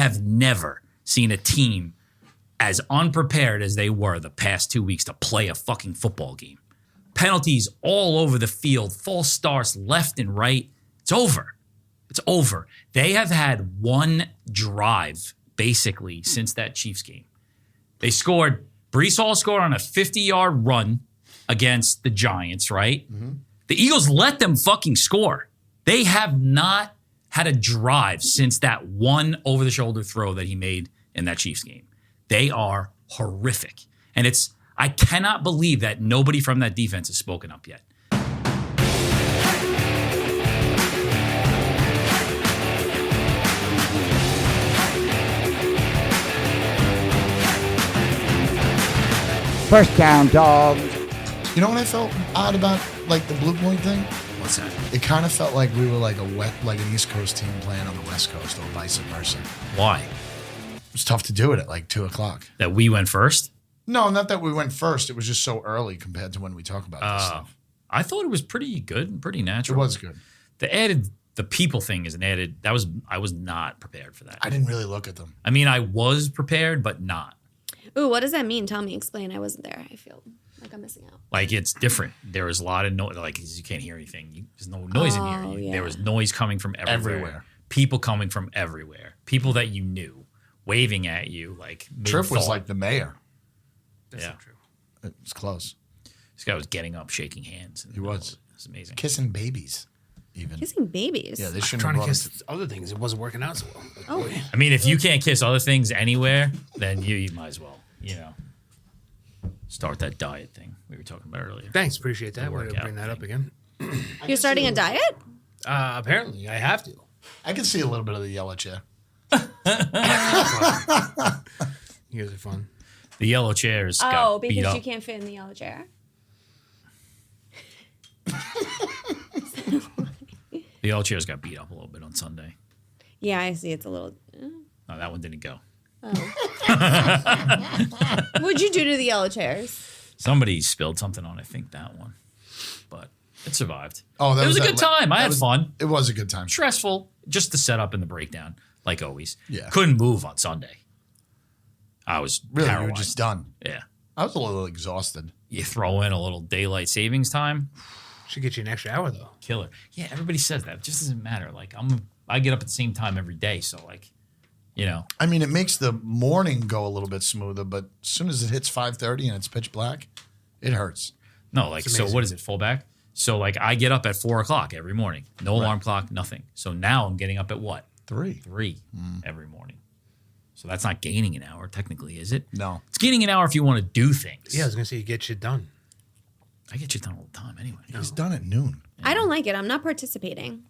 have never seen a team as unprepared as they were the past 2 weeks to play a fucking football game. Penalties all over the field, false starts left and right. It's over. It's over. They have had one drive, basically, since that Chiefs game. They scored, Breece Hall scored on a 50-yard run against the Giants, right? Mm-hmm. The Eagles let them fucking score. They have not had a drive since that one over-the-shoulder throw that he made in that Chiefs game. They are horrific. And I cannot believe that nobody from that defense has spoken up yet. First down, dogs. You know what I felt odd about, like, the Blue Point thing? What's that? It kind of felt like we were like an East Coast team playing on the West Coast, or vice versa. Why? It was tough to do it at like 2 o'clock. That we went first? No, not that we went first. It was just so early compared to when we talk about this stuff. I thought it was pretty good and pretty natural. It was good. The people thing is an added. I was not prepared for that. I didn't really look at them. I mean, I was prepared, but not. Ooh, what does that mean? Tell me, explain. I wasn't there. I feel like I'm missing out. Like, it's different. There was a lot of noise. Like, you can't hear anything. There's no noise in here. Yeah. There was noise coming from everywhere. People coming from everywhere. People that you knew waving at you. Like, Tripp was like the mayor. That's not true. It was close. This guy was getting up, shaking hands. He was. It was amazing. Kissing babies, even. Kissing babies? Yeah, they shouldn't trying have to kiss other things. It wasn't working out so well. Oh. I mean, if you can't kiss other things anywhere, then you might as well, start that diet thing we were talking about earlier. Thanks, appreciate that. Workout We're bring that up again. You're starting a diet? Apparently, I have to. I can see a little bit of the yellow chair. You guys are fun. The yellow chairs got beat because up. you can't fit in the yellow chair? The yellow chairs got beat up a little bit on Sunday. Yeah, I see. It's a little... No, that one didn't go. Oh. What'd you do to the yellow chairs? Somebody spilled something on, I think, that one. But it survived. Oh, it was a good time. I had fun. It was a good time. Stressful. Just the setup and the breakdown, like always. Yeah. Couldn't move on Sunday. I was Really, paralyzed. you were just done. Yeah. I was a little exhausted. You throw in a little daylight savings time. Should get you an extra hour, though. Killer. Yeah, everybody says that. It just doesn't matter. Like, I get up at the same time every day, so, like, I mean, it makes the morning go a little bit smoother, but as soon as it hits 5:30 and it's pitch black, it hurts. No, like, so what is it, fullback? So, like, I get up at 4 o'clock every morning. No alarm clock, nothing. So now I'm getting up at what? 3 every morning. So that's not gaining an hour, technically, is it? No. It's gaining an hour if you want to do things. Yeah, I was going to say you get shit done. I get shit done all the time anyway. It's done at noon. I don't like it. I'm not participating.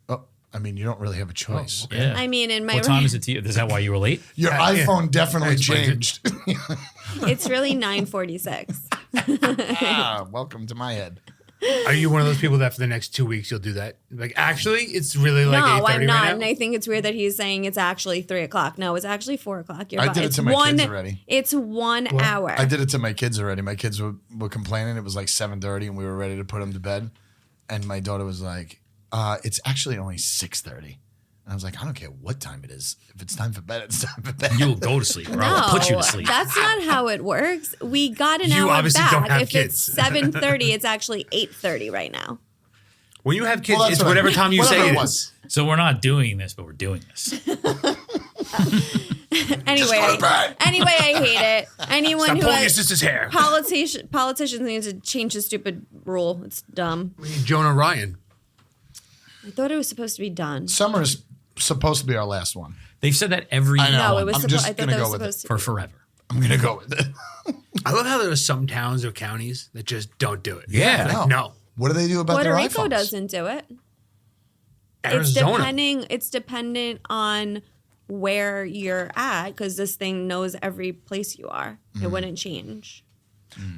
Oh, I mean, you don't really have a choice. Oh, okay. Yeah. I mean, in my... What time is it to you? Is that why you were late? Your iPhone definitely changed. It's really 9:46. Welcome to my head. Are you one of those people that for the next 2 weeks you'll do that? Like, actually, it's really like 8:30 No, I'm not. right now? And I think it's weird that he's saying it's actually 3 o'clock. No, it's actually 4 o'clock. I did it to my kids already. It's 1 hour. I did it to my kids already. My kids were complaining. It was like 7:30 and we were ready to put them to bed. And my daughter was like, it's actually only 6:30. And I was like, I don't care what time it is. If it's time for bed, it's time for bed. You'll go to sleep, or I'll put you to sleep. That's not how it works. We got an You hour obviously back. don't have If kids. it's 7:30, it's actually 8:30 right now. When you have kids, Well, that's it's what whatever time you whatever say it it was. is. So we're not doing this, but we're doing this. Anyway, I hate it. Anyone Stop who pulling your has sister's hair. politicians need to change the stupid rule. It's dumb. We need Jonah Ryan. I thought it was supposed to be done. Summer is supposed to be our last one. They've said that every I know. No, it was. I'm supposed. just I thought gonna that was go with supposed to. for be. forever. I'm going to go with it. I love how there are some towns or counties that just don't do it. Yeah. Like, no. What do they do about Puerto their Rico iPhones? doesn't do it. Arizona. It's dependent on where you're at because this thing knows every place you are. It wouldn't change.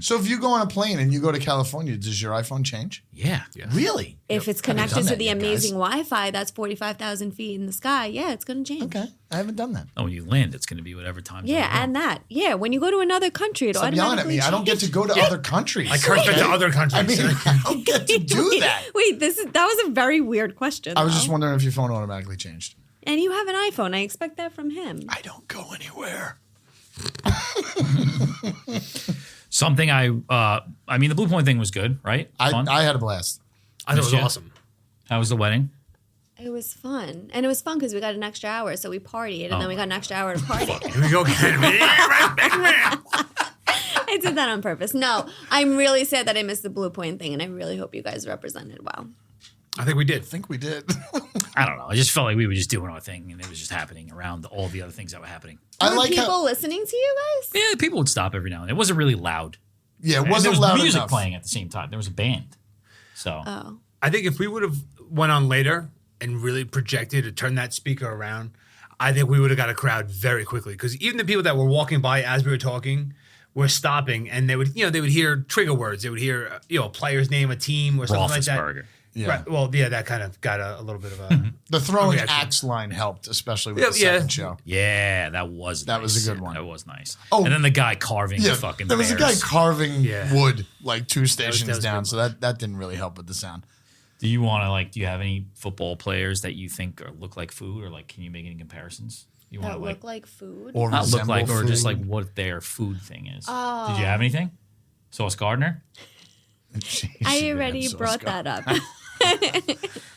So if you go on a plane and you go to California, does your iPhone change? Yeah. Really? If it's Haven't done connected to that the yet, guys. amazing Wi-Fi that's 45,000 feet in the sky, yeah, it's going to change. Okay. I haven't done that. Oh, when you land, it's going to be whatever time. Yeah, and that. Yeah, when you go to another country, it'll Stop yelling at automatically me. I don't get to go to other countries. I can't fit to other countries. I mean, I don't get to do that. Wait, that was a very weird question. I was though. just wondering if your phone automatically changed. And you have an iPhone. I expect that from him. I don't go anywhere. Something I mean, the Blue Point thing was good, right? Fun? I had a blast. I thought it was Yeah. awesome. How was the wedding? It was fun. And it was fun because we got an extra hour. So we partied and then we got an extra hour to party. Here we go again. I did that on purpose. No, I'm really sad that I missed the Blue Point thing. And I really hope you guys represented well. I think we did. I think we did. I don't know. I just felt like we were just doing our thing, and it was just happening around all the other things that were happening. I Were like people how. listening to you guys? Yeah, people would stop every now and then. It wasn't really loud. Yeah, it And wasn't there was loud music enough. playing at the same time. There was a band. So Oh. I think if we would have went on later and really projected or turned that speaker around, I think we would have got a crowd very quickly. Because even the people that were walking by as we were talking were stopping, and they would hear trigger words. They would hear a player's name, a team, or something like that. Roethlisberger. Yeah. Right. Well, yeah, that kind of got a little bit of a. The throwing reaction. axe line helped, especially with Yeah, the second yeah. show. Yeah, that was That was nice. a good one. That was nice. Oh. And then the guy carving Yeah, the fucking there was a guy bears. carving Yeah. wood like two stations that was down, good. so that didn't really help with the sound. Do you want to do you have any football players that you think look like food, or can you make any comparisons? You want That to look like food? Or not look resemble like, or just food. what their food thing is. Oh. Did you have anything? Sauce Gardner? She I should have already had sauce brought gone. that up.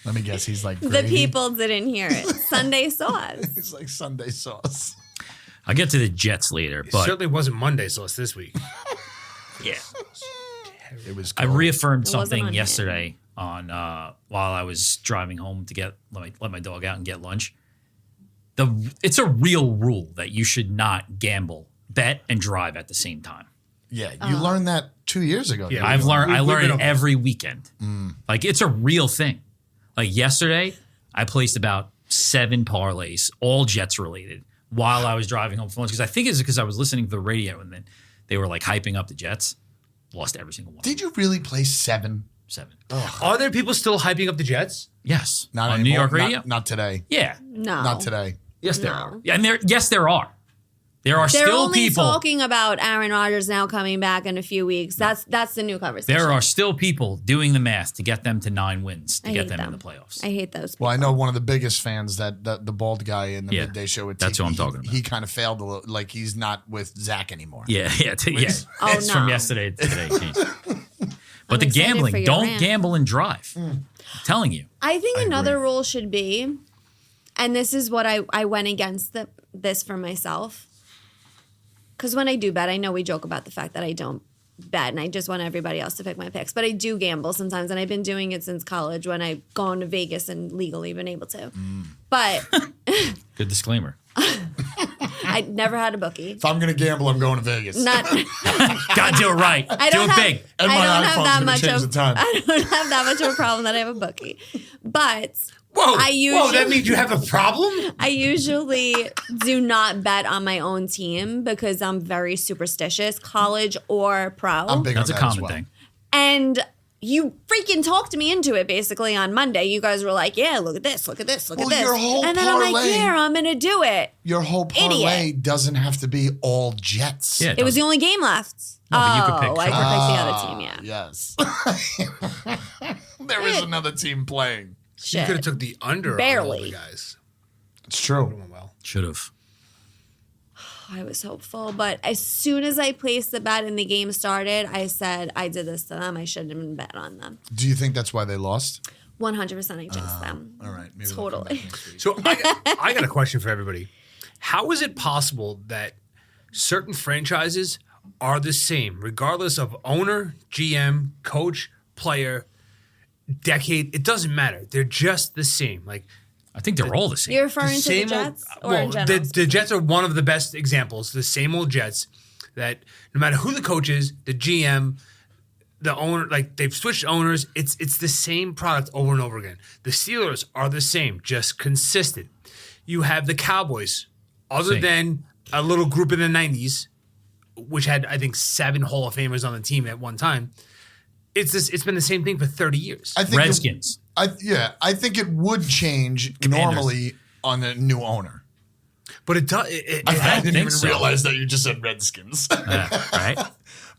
Let me guess, he's like The gravy? people didn't hear it. Sunday sauce. He's like Sunday sauce. I'll get to the Jets later, It but certainly wasn't Monday sauce this week. yeah. It was. I cold. reaffirmed It wasn't something on yesterday on while I was driving home to let my dog out and get lunch. It's a real rule that you should not gamble, bet, and drive at the same time. Yeah, you learned that 2 years ago. Yeah, didn't I you? learned been it over every weekend. It's a real thing. Yesterday, I placed about 7 parlays, all Jets related, while I was driving home from lunch. Because I think it's because I was listening to the radio and then they were hyping up the Jets. Lost every single one. Did you really play 7? 7. Are there people still hyping up the Jets? Yes. Not on anymore. New York radio. Not today. Yeah. No. Not today. Yes, there No. are. Yeah, and there are. There are They're still only people. talking about Aaron Rodgers now coming back in a few weeks. That's the new conversation. There are still people doing the math to get them to 9 wins to I get hate them in them. the playoffs. I hate those people. Well, I know one of the biggest fans that the bald guy in the Yeah, midday show with that's Tiki, who I'm talking about. He kind of failed a little. He's not with Zach anymore. Yeah. Oh, It's from no. yesterday to today. Jeez. But the excited for gambling, your don't rant. gamble and drive. I'm telling you. I think I another agree. rule should be, and this is what I went against this for myself. Because when I do bet, I know we joke about the fact that I don't bet and I just want everybody else to pick my picks. But I do gamble sometimes, and I've been doing it since college when I've gone to Vegas and legally been able to. But Good disclaimer. I never had a bookie. If I'm going to gamble, I'm going to Vegas. Not. Gotta do it right. I do don't it have, big. And I my don't have iPhone's that gonna much change of the time. I don't have that much of a problem that I have a bookie. But Whoa, I whoa, that means you have a problem? I usually do not bet on my own team because I'm very superstitious, college or pro. I'm big That's a on that as common well. thing. And you freaking talked me into it basically on Monday. You guys were like, yeah, look at this, look at this, look Well, at this. your whole And then I'm like, parlay- yeah, I'm going to do it. Your whole parlay doesn't have to be all Jets. Yeah, It was the only game left. No, but you could pick I Chargers. could pick the other team, yeah. Yes. There is another team playing. You could have Shit. took the under on all Barely. the guys. It's true. Went well. Should have. I was hopeful, but as soon as I placed the bet and the game started, I said, I did this to them. I shouldn't have bet on them. Do you think that's why they lost? 100% I jinxed them. All right. Maybe they'll come Totally. back next week. So I got a question for everybody. How is it possible that certain franchises are the same, regardless of owner, GM, coach, player, decade? It doesn't matter. They're just the same. Like I think they're all the same. You're referring to the same Jets old, or in well, general? the Jets are one of the best examples. The same old Jets that no matter who the coach is, the GM, the owner, they've switched owners. It's the same product over and over again. The Steelers are the same, just consistent. You have the Cowboys, other Same. than a little group in the 90s, which had, I think, 7 Hall of Famers on the team at one time. It's been the same thing for 30 years. I think Redskins. I think it would change Commanders. normally on a new owner. But it does. I don't didn't think even so. realize that you just said Redskins. Right?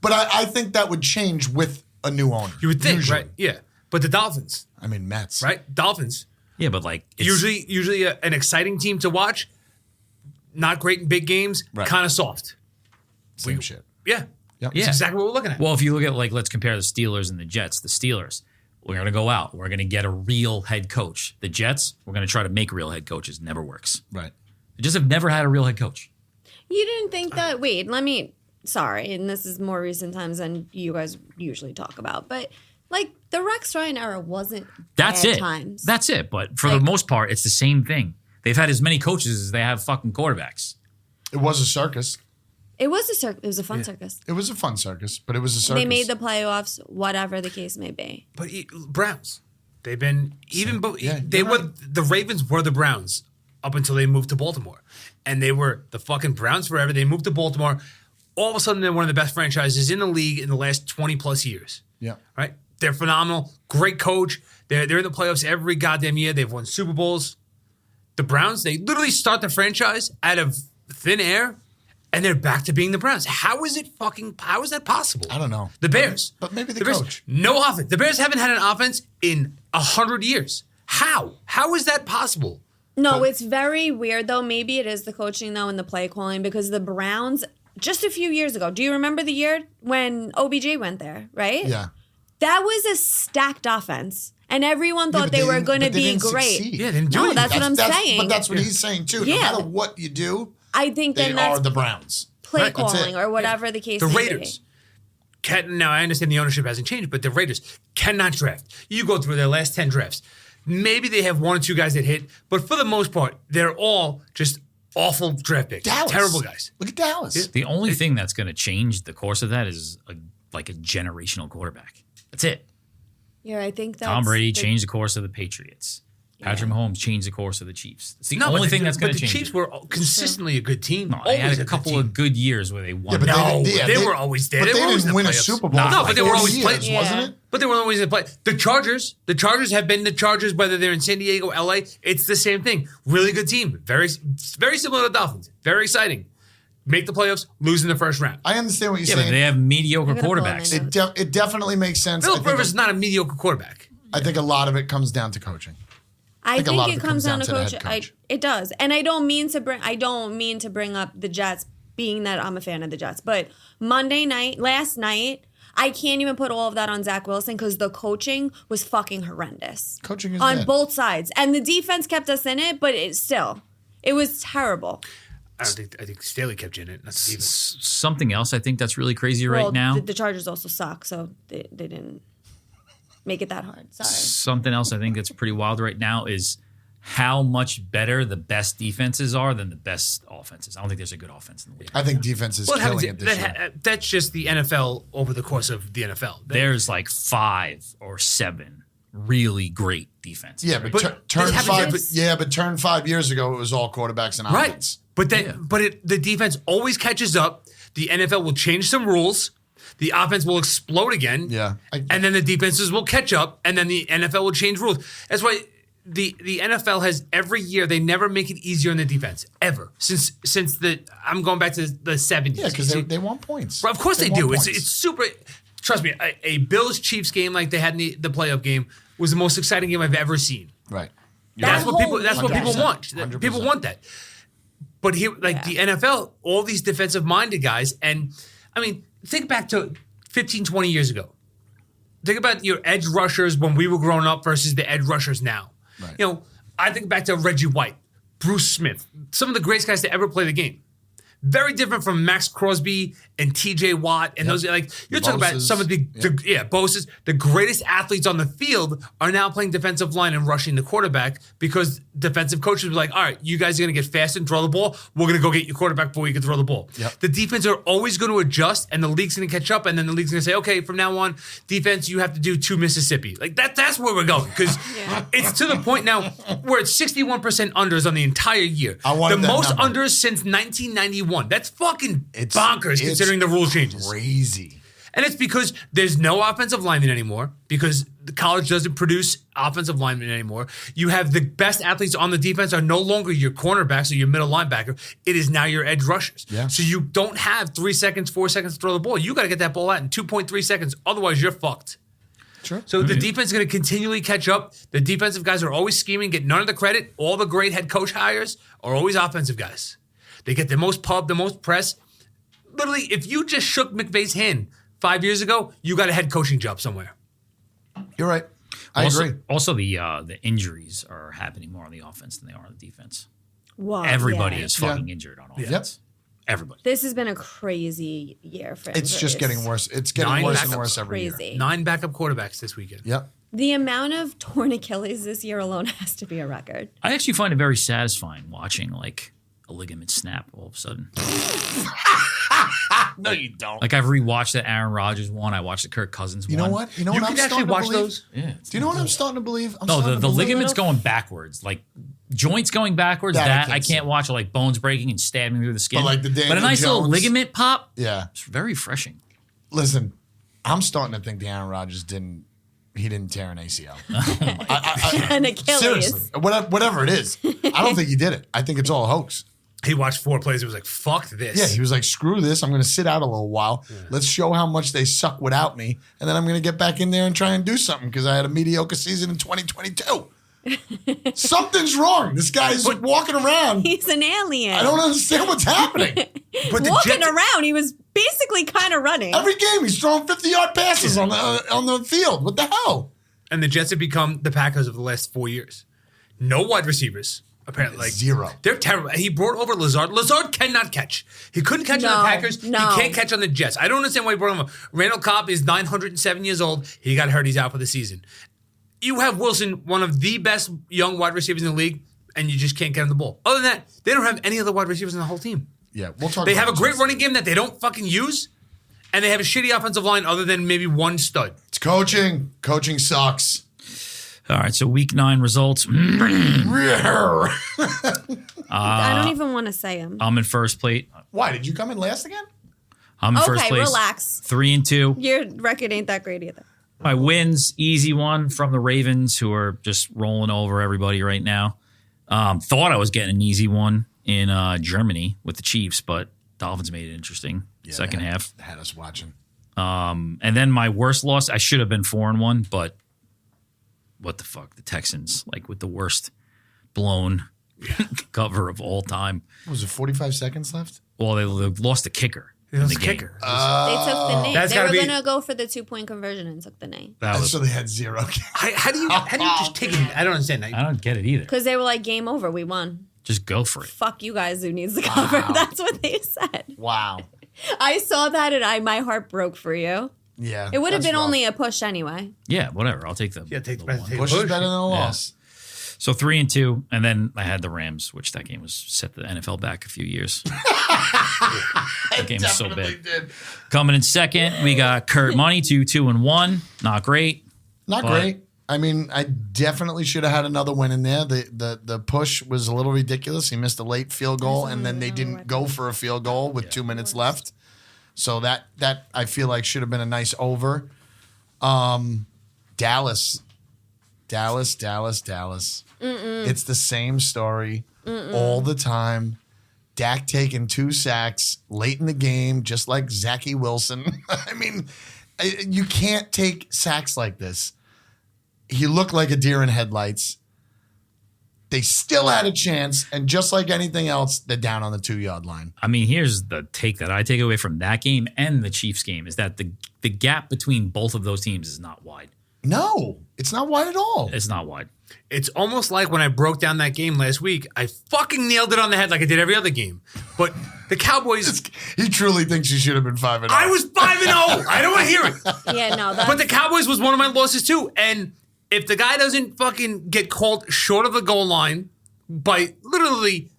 But I think that would change with a new owner. You would think, usually. right? Yeah. But the Dolphins, I mean, Mets. right? Dolphins. Yeah, but like Usually an exciting team to watch, not great in big games, Right. kind of soft. Same shit. Yeah. Yep. That's exactly what we're looking at. Well, if you look at like, let's compare the Steelers and the Jets. The Steelers, we're going to go out. We're going to get a real head coach. The Jets, we're going to try to make real head coaches. Never works. Right. They just have never had a real head coach. You didn't think that? Wait, sorry, and this is more recent times than you guys usually talk about, but like the Rex Ryan era wasn't That's bad it. times. That's it. But for Like- the most part, it's the same thing. They've had as many coaches as they have fucking quarterbacks. It was a circus. It was a circus. It was a fun circus. It was a fun circus, but it was a circus. They made the playoffs, whatever the case may be. But Browns, they've been yeah, they you're were right. the Ravens were the Browns up until they moved to Baltimore, and they were the fucking Browns forever. They moved to Baltimore. All of a sudden, they're one of the best franchises in the league in the last 20 plus years. Yeah. Right? They're phenomenal. Great coach. They're in the playoffs every goddamn year. They've won Super Bowls. The Browns, they literally start the franchise out of thin air, and they're back to being the Browns. How is that possible? I don't know. The Bears. But maybe the Bears, coach. no offense. The Bears haven't had an offense in 100 years. How? How is that possible? No, it's very weird though. Maybe it is the coaching though and the play calling because the Browns just a few years ago. Do you remember the year when OBJ went there? Right? Yeah. That was a stacked offense, and everyone thought but they were didn't- going to but they be didn't great. succeed. Yeah, they didn't do No, anything. that's what I'm saying. But that's what he's saying too. Yeah. No matter what you do, I think they then are that's the Browns. play Right, that's calling it. or whatever the case The may Raiders. Now, I understand the ownership hasn't changed, but the Raiders cannot draft. You go through their last 10 drafts. Maybe they have one or two guys that hit, but for the most part, they're all just awful draft picks. Dallas. Terrible guys. Look at Dallas. The only thing that's going to change the course of that is like a generational quarterback. That's it. be. Yeah, I think that's Tom Brady the- changed the course of the Patriots. Patrick Mahomes changed the course of the Chiefs. It's the No, only but thing that's going but to change. the Chiefs it. were consistently a good team. No, they had Always a good couple team. of good years where they won. Yeah, but No, they they were always there. But They they were always in didn't the win a playoffs. Super Bowl. No, for but they were 40 always years, playing. wasn't Yeah. it? But they were always in the play. The Chargers have been the Chargers, whether they're in San Diego, LA. It's the same thing. Really good team. Very similar to the Dolphins. Very exciting. Make the playoffs, lose in the first round. I understand what you're Yeah, but saying. they have mediocre I'm gonna pull quarterbacks. them in. It definitely makes sense. Philip Rivers is not a mediocre quarterback. I think a lot of it comes down to coaching. I think a lot think of it it comes down to the coach. head coach. It does, and I don't mean to bring up the Jets, being that I'm a fan of the Jets. But last night, I can't even put all of that on Zach Wilson because the coaching was fucking horrendous. Coaching is on dead. both sides, and the defense kept us in it, but it was terrible. I think Staley kept you in it, not the defense. Something else I think that's really crazy Well, right now. the Chargers also suck, so they didn't make it that hard. Sorry. Something else I think that's pretty wild right now is how much better the best defenses are than the best offenses. I don't think there's a good offense in the league. I think defense is Well, killing it this year. that's just the NFL over the course of the NFL. There's like 5 or 7 really great defenses. Yeah, but, But turn this happens- 5. But turn 5 years ago, it was all quarterbacks and Right. offense. But the defense always catches up. The NFL will change some rules. The offense will explode again. Yeah. And then the defenses will catch up, and then the NFL will change rules. That's why the NFL has every year they never make it easier on the defense ever since I'm going back to the 70s. Yeah, because they want points. Well, of course they want do. points. It's super. Trust me, a Bills Chiefs game like they had in the playoff game was the most exciting game I've ever seen. Right. That's what people. whole- That's what people 100%, want. 100%. People want that. But here, like the NFL, all these defensive-minded guys, and I mean, think back to 15, 20 years ago. Think about your edge rushers when we were growing up versus the edge rushers now. Right. You know, I think back to Reggie White, Bruce Smith, some of the greatest guys to ever play the game. Very different from Max Crosby and T.J. Watt and those. Like you're talking about Bosa's. some of the Bosa's, the greatest athletes on the field are now playing defensive line and rushing the quarterback because defensive coaches were like, all right, you guys are going to get fast and throw the ball. We're going to go get your quarterback before you can throw the ball. Yep. The defense are always going to adjust, and the league's going to catch up, and then the league's going to say, okay, from now on, defense, you have to do 2 Mississippi. Like that's where we're going because it's to the point now where it's 61% unders on the entire year. I wanted the that most number. unders since 1991. That's fucking It's bonkers considering the rule changes. Crazy. And it's because there's no offensive lineman anymore because the college doesn't produce offensive linemen anymore. You have the best athletes on the defense are no longer your cornerbacks or your middle linebacker. It is now your edge rushers. Yeah. So you don't have 3 seconds, 4 seconds to throw the ball. You got to get that ball out in 2.3 seconds. Otherwise, you're fucked. Sure. So the defense is going to continually catch up. The defensive guys are always scheming, get none of the credit. All the great head coach hires are always offensive guys. They get the most pub, the most press. Literally, if you just shook McVay's hand 5 years ago, you got a head coaching job somewhere. You're right. I agree. Also, the injuries are happening more on the offense than they are on the defense. Wow, Everybody yeah. is fucking injured on offense. Yep. Everybody. This has been a crazy year for It's just injuries. getting worse. It's getting 9 worse and backups. worse every year. Crazy. 9 backup quarterbacks this weekend. Yep. The amount of torn Achilles this year alone has to be a record. I actually find it very satisfying watching like a ligament snap all of a sudden. No, you don't. Like I've rewatched the Aaron Rodgers one. I watched the Kirk Cousins You one. know what? You know You what can I'm actually starting watch to believe? those. Yeah. Do you know what I'm starting to believe? I'm No, starting the to believe- ligaments going backwards, like joints going backwards. That I That can't I can't see. watch, like bones breaking and stabbing through the skin. But, like, the but a Daniel nice little Jones- ligament pop. Yeah. It's very refreshing. Listen, I'm starting to think the Aaron Rodgers didn't tear an ACL. An Achilles. Seriously, whatever it is, I don't think he did it. I think it's all a hoax. He watched 4 plays and was like, fuck this. Yeah, he was like, screw this. I'm going to sit out a little while. Let's show how much they suck without me. And then I'm going to get back in there and try and do something because I had a mediocre season in 2022. Something's wrong. This guy's walking around. He's an alien. I don't understand what's happening. But the Walking Jets, around, he was basically kind of running. Every game he's throwing 50-yard passes on the field. What the hell? and the Jets have become the Packers of the last 4 years. No wide receivers. Apparently, like Zero. They're terrible. He brought over Lazard. Lazard cannot catch. He couldn't catch on No, the Packers. no. He can't catch on the Jets. I don't understand why he brought him over. Randall Cobb is 907 years old. He got hurt. He's out for the season. You have Wilson, one of the best young wide receivers in the league, and you just can't get him the ball. Other than that, they don't have any other wide receivers in the whole team. Yeah, we'll talk. They about have a the great Jets. running game that they don't fucking use, and they have a shitty offensive line other than maybe one stud. It's coaching. Coaching sucks. All right, so week 9 results. I don't even want to say him. I'm in first place. Why did you come in last again? I'm in first Okay, place. relax. 3-2. Your record ain't that great either. My wins, easy one from the Ravens, who are just rolling over everybody right now. Thought I was getting an easy one in Germany with the Chiefs, but Dolphins made it interesting. Second half. Had us watching. And then my worst loss, I should have been 4-1, but what the fuck? The Texans, like with the worst blown cover of all time. What was it 45 seconds left? Well, they lost the kicker. It was in the the game. kicker. They took the knee. That's They were gotta be- going to go for the 2-point conversion and took the knee. That And was, so they had zero. How do you just take it? I don't understand that. I don't get it either. Because they were like, game over, we won. Just go for it. Fuck you guys who needs the cover. That's what they said. Wow. I saw that and my heart broke for you. Yeah. It would have that's been rough. only a push anyway. Yeah, whatever. I'll take the Yeah, take the one. best. Take Push is better than a loss. So 3-2, and then I had the Rams, which that game was set the NFL back a few years. That game was so Definitely bad. did. Coming in second, we got Kurt Money, 2-1. Not great. Not But- great. I mean, I definitely should have had another win in there. The push was a little ridiculous. He missed a late field goal, and then they didn't go for a field goal with 2 minutes left. So that I feel like should have been a nice over. Dallas. It's the same story all the time. Dak taking 2 sacks late in the game, just like Zachy Wilson. I mean, you can't take sacks like this. He looked like a deer in headlights. They still had a chance, and just like anything else, they're down on the 2-yard line. I mean, here's the take that I take away from that game and the Chiefs game is that the gap between both of those teams is not wide. No, it's not wide at all. It's not wide. It's almost like when I broke down that game last week, I fucking nailed it on the head like I did every other game. But the Cowboys, He truly thinks you should have been 5-0. I was 5-0. I don't want to hear it. Yeah, no. But the Cowboys was one of my losses too. And if the guy doesn't fucking get called short of the goal line by literally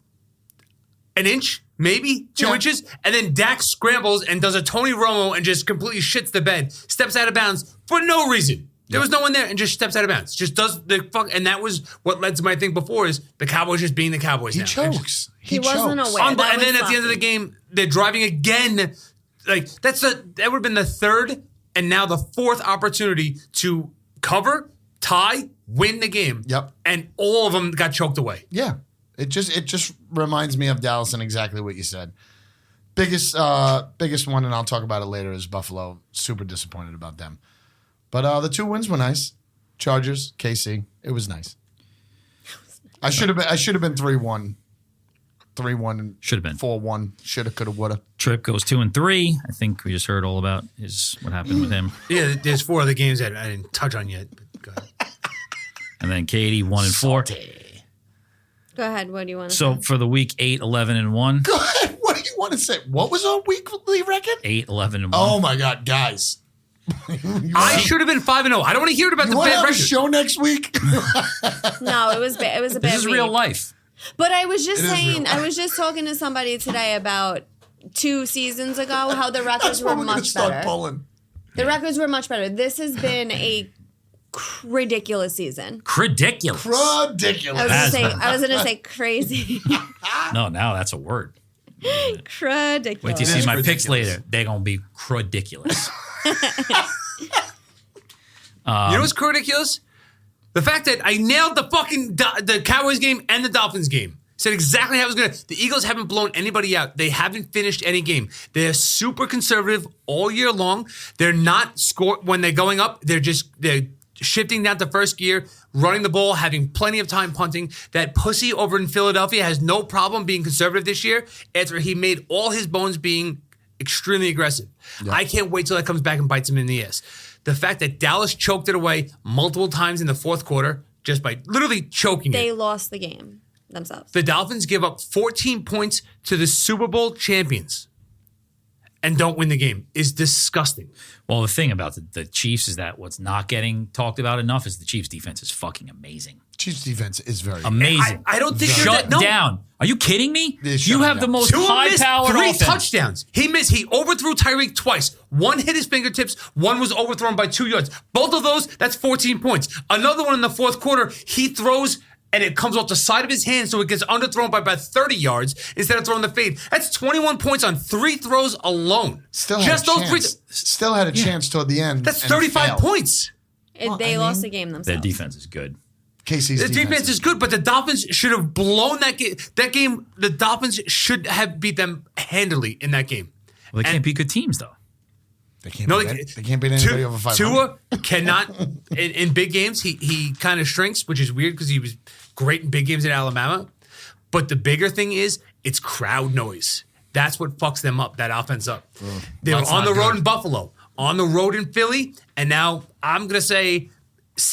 an inch, maybe 2 Yeah. inches, and then Dak scrambles and does a Tony Romo and just completely shits the bed, steps out of bounds for no reason. There was no one there and just steps out of bounds. Just does the fuck. And that was what led to my thing before is the Cowboys just being the Cowboys He now. chokes. He wasn't chokes. aware. And That then was at the end of the sloppy. game, they're driving again. Like that would have been the third and now the fourth opportunity to cover, tie, win the game. Yep. And all of them got choked away. Yeah. It just reminds me of Dallas and exactly what you said. Biggest one, and I'll talk about it later, is Buffalo. Super disappointed about them. But the 2 wins were nice. Chargers, KC. It was nice. I should have been 3-1. 3-1. Should have been 4-1. Shoulda, coulda, woulda. Tripp goes 2-3. I think we just heard all about what happened with him. Yeah, there's 4 other games that I didn't touch on yet. But go ahead. And then Katie 1-4. Go ahead. What do you want to So say? for the week 8-11-1. Go ahead. What do you want to say? What was our weekly record? 8-11-1. Oh my God, guys! I should have been 5-0. I don't want to hear about You the want to bad have a record. show next week? No, it was it was a bad This is week. real life. But I was just It is saying, real I was just talking to somebody today about 2 seasons ago how the records That's were when we're gonna much start better. pulling. The records were much better. This has been a ridiculous season. Ridiculous. Ridiculous. I was gonna say crazy. No, now that's a word. Ridiculous. Wait till you It see is my picks ridiculous. later. They're going to be ridiculous. You know what's ridiculous? The fact that I nailed the fucking the Cowboys game and the Dolphins game. Said exactly how it was going to. The Eagles haven't blown anybody out. They haven't finished any game. They're super conservative all year long. They're not when they're going up. They're shifting down to first gear, running the ball, having plenty of time punting. That pussy over in Philadelphia has no problem being conservative this year after he made all his bones being extremely aggressive. Yeah. I can't wait till that comes back and bites him in the ass. The fact that Dallas choked it away multiple times in the fourth quarter just by literally choking They it. lost the game themselves. The Dolphins give up 14 points to the Super Bowl champions and don't win the game is disgusting. Well, the thing about the Chiefs is that what's not getting talked about enough is the Chiefs' defense is fucking amazing. Chiefs defense is very Amazing. I don't think they're Shut that- no. down. Are you kidding me? They're You shutting have the down. most Tua missed high-powered 3 offense. touchdowns. He overthrew Tyreek twice. One hit his fingertips. One was overthrown by 2 yards. Both of those, that's 14 points. Another one in the fourth quarter, he throws and it comes off the side of his hand, so it gets underthrown by about 30 yards instead of throwing the fade. That's 21 points on 3 throws alone. Still Just had a those chance. 3. Still had a chance toward the end. That's and 35 failed. points. They lost the game themselves. Their defense is good. KC's The defense is good, but the Dolphins should have blown that game. That game, the Dolphins should have beat them handily in that game. Well, they can't beat good teams, though. They can't beat anybody over 500. Tua cannot in big games. He kind of shrinks, which is weird because he was great in big games in Alabama. But the bigger thing is it's crowd noise. That's what fucks them up. That offense up. They were That's on not the road good. in Buffalo, on the road in Philly, and now I'm gonna say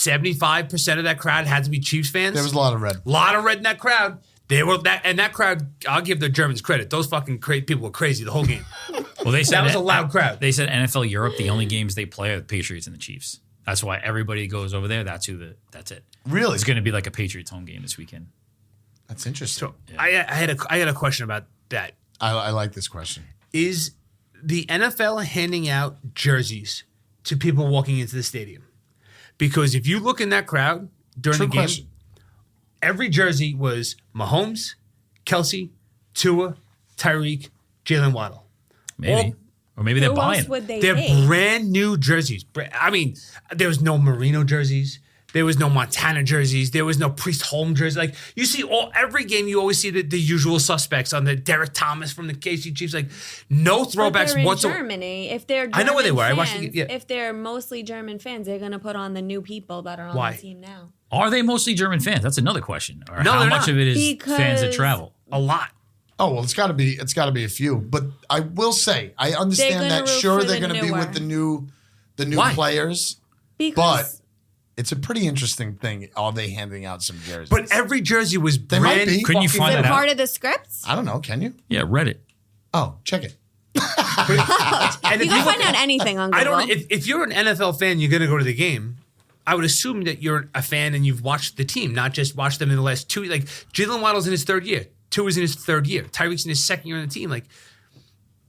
75% of that crowd had to be Chiefs fans. There was a lot of red. A lot of red in that crowd. They were that crowd. I'll give the Germans credit. Those fucking people were crazy the whole game. Well, they said That was a loud crowd. They said NFL Europe, the only games they play are the Patriots and the Chiefs. That's why everybody goes over there. That's it. Really? It's going to be like a Patriots home game this weekend. That's interesting. So I had a question about that. I like this question. Is the NFL handing out jerseys to people walking into the stadium? Because if you look in that crowd during True the game, question. every jersey was Mahomes, Kelsey, Tua, Tyreek, Jalen Waddle. Maybe. Or maybe they're Who buying else them. would they They're be? brand new jerseys. I mean, there was no Marino jerseys. There was no Montana jerseys. There was no Priest Holm jersey. Like you see every game, you always see the usual suspects on the Derek Thomas from the KC Chiefs. Like no But throwbacks they're in whatsoever. Germany. If they're German I know where they were. I fans, watched it, yeah. If they're mostly German fans, they're going to put on the new people that are on Why? the team now. Are they mostly German fans? That's another question. Or No, how they're much not. of it is Because- fans that travel? A lot. Oh well, it's got to be a few. But I will say I understand They're that. gonna root Sure, for they're the going to be newer. with the new Why? players. Because It's a pretty interesting thing. Are they handing out some jerseys? But every jersey was They might brand be. Couldn't you fucking find is it it out? part of the scripts? I don't know. Can you? Yeah, Reddit. Oh, check it. And You if can you find look- out anything on I Google. don't. If you're an NFL fan, you're going to go to the game. I would assume that you're a fan and you've watched the team, not just watched them in the last 2. Like Jalen Waddle's in his 3rd year. Tua's in his 3rd year. Tyreek's in his 2nd year on the team. Like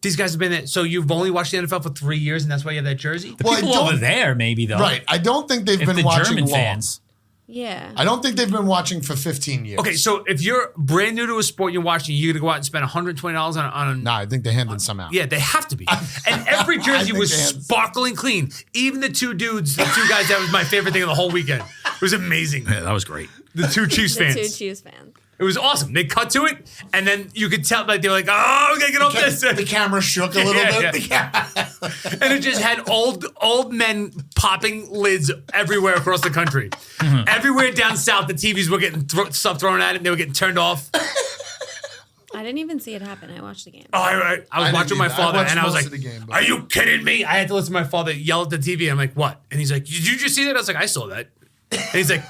these guys have been there. So you've only watched the NFL for 3 years, and that's why you have that jersey. Well, I People don't- over there, maybe, though. Right. I don't think they've If been the watching German long. fans. Yeah. I don't think they've been watching for 15 years. Okay, so if you're brand new to a sport you're watching, you're going to go out and spend $120 on Nah, I think they're handing some out. Yeah, they have to be. And every jersey think was they had- sparkling clean. Even the 2 dudes, the 2 guys, that was my favorite thing of the whole weekend. It was amazing. Yeah, that was great. The 2 Chiefs The fans. two Chiefs fans. It was awesome. They cut to it, and then you could tell like they were like, "Oh, we gotta get off this," The camera shook a little Yeah, bit. and it just had old men popping lids everywhere across the country. Everywhere down south, the TVs were getting stuff thrown at it and they were getting turned off. I didn't even see it happen. I watched the game. Oh, I was watching my father and I was like, game, are you kidding me? I had to listen to my father yell at the TV. I'm like, what? And he's like, did you just see that? I was like, I saw that. And he's like,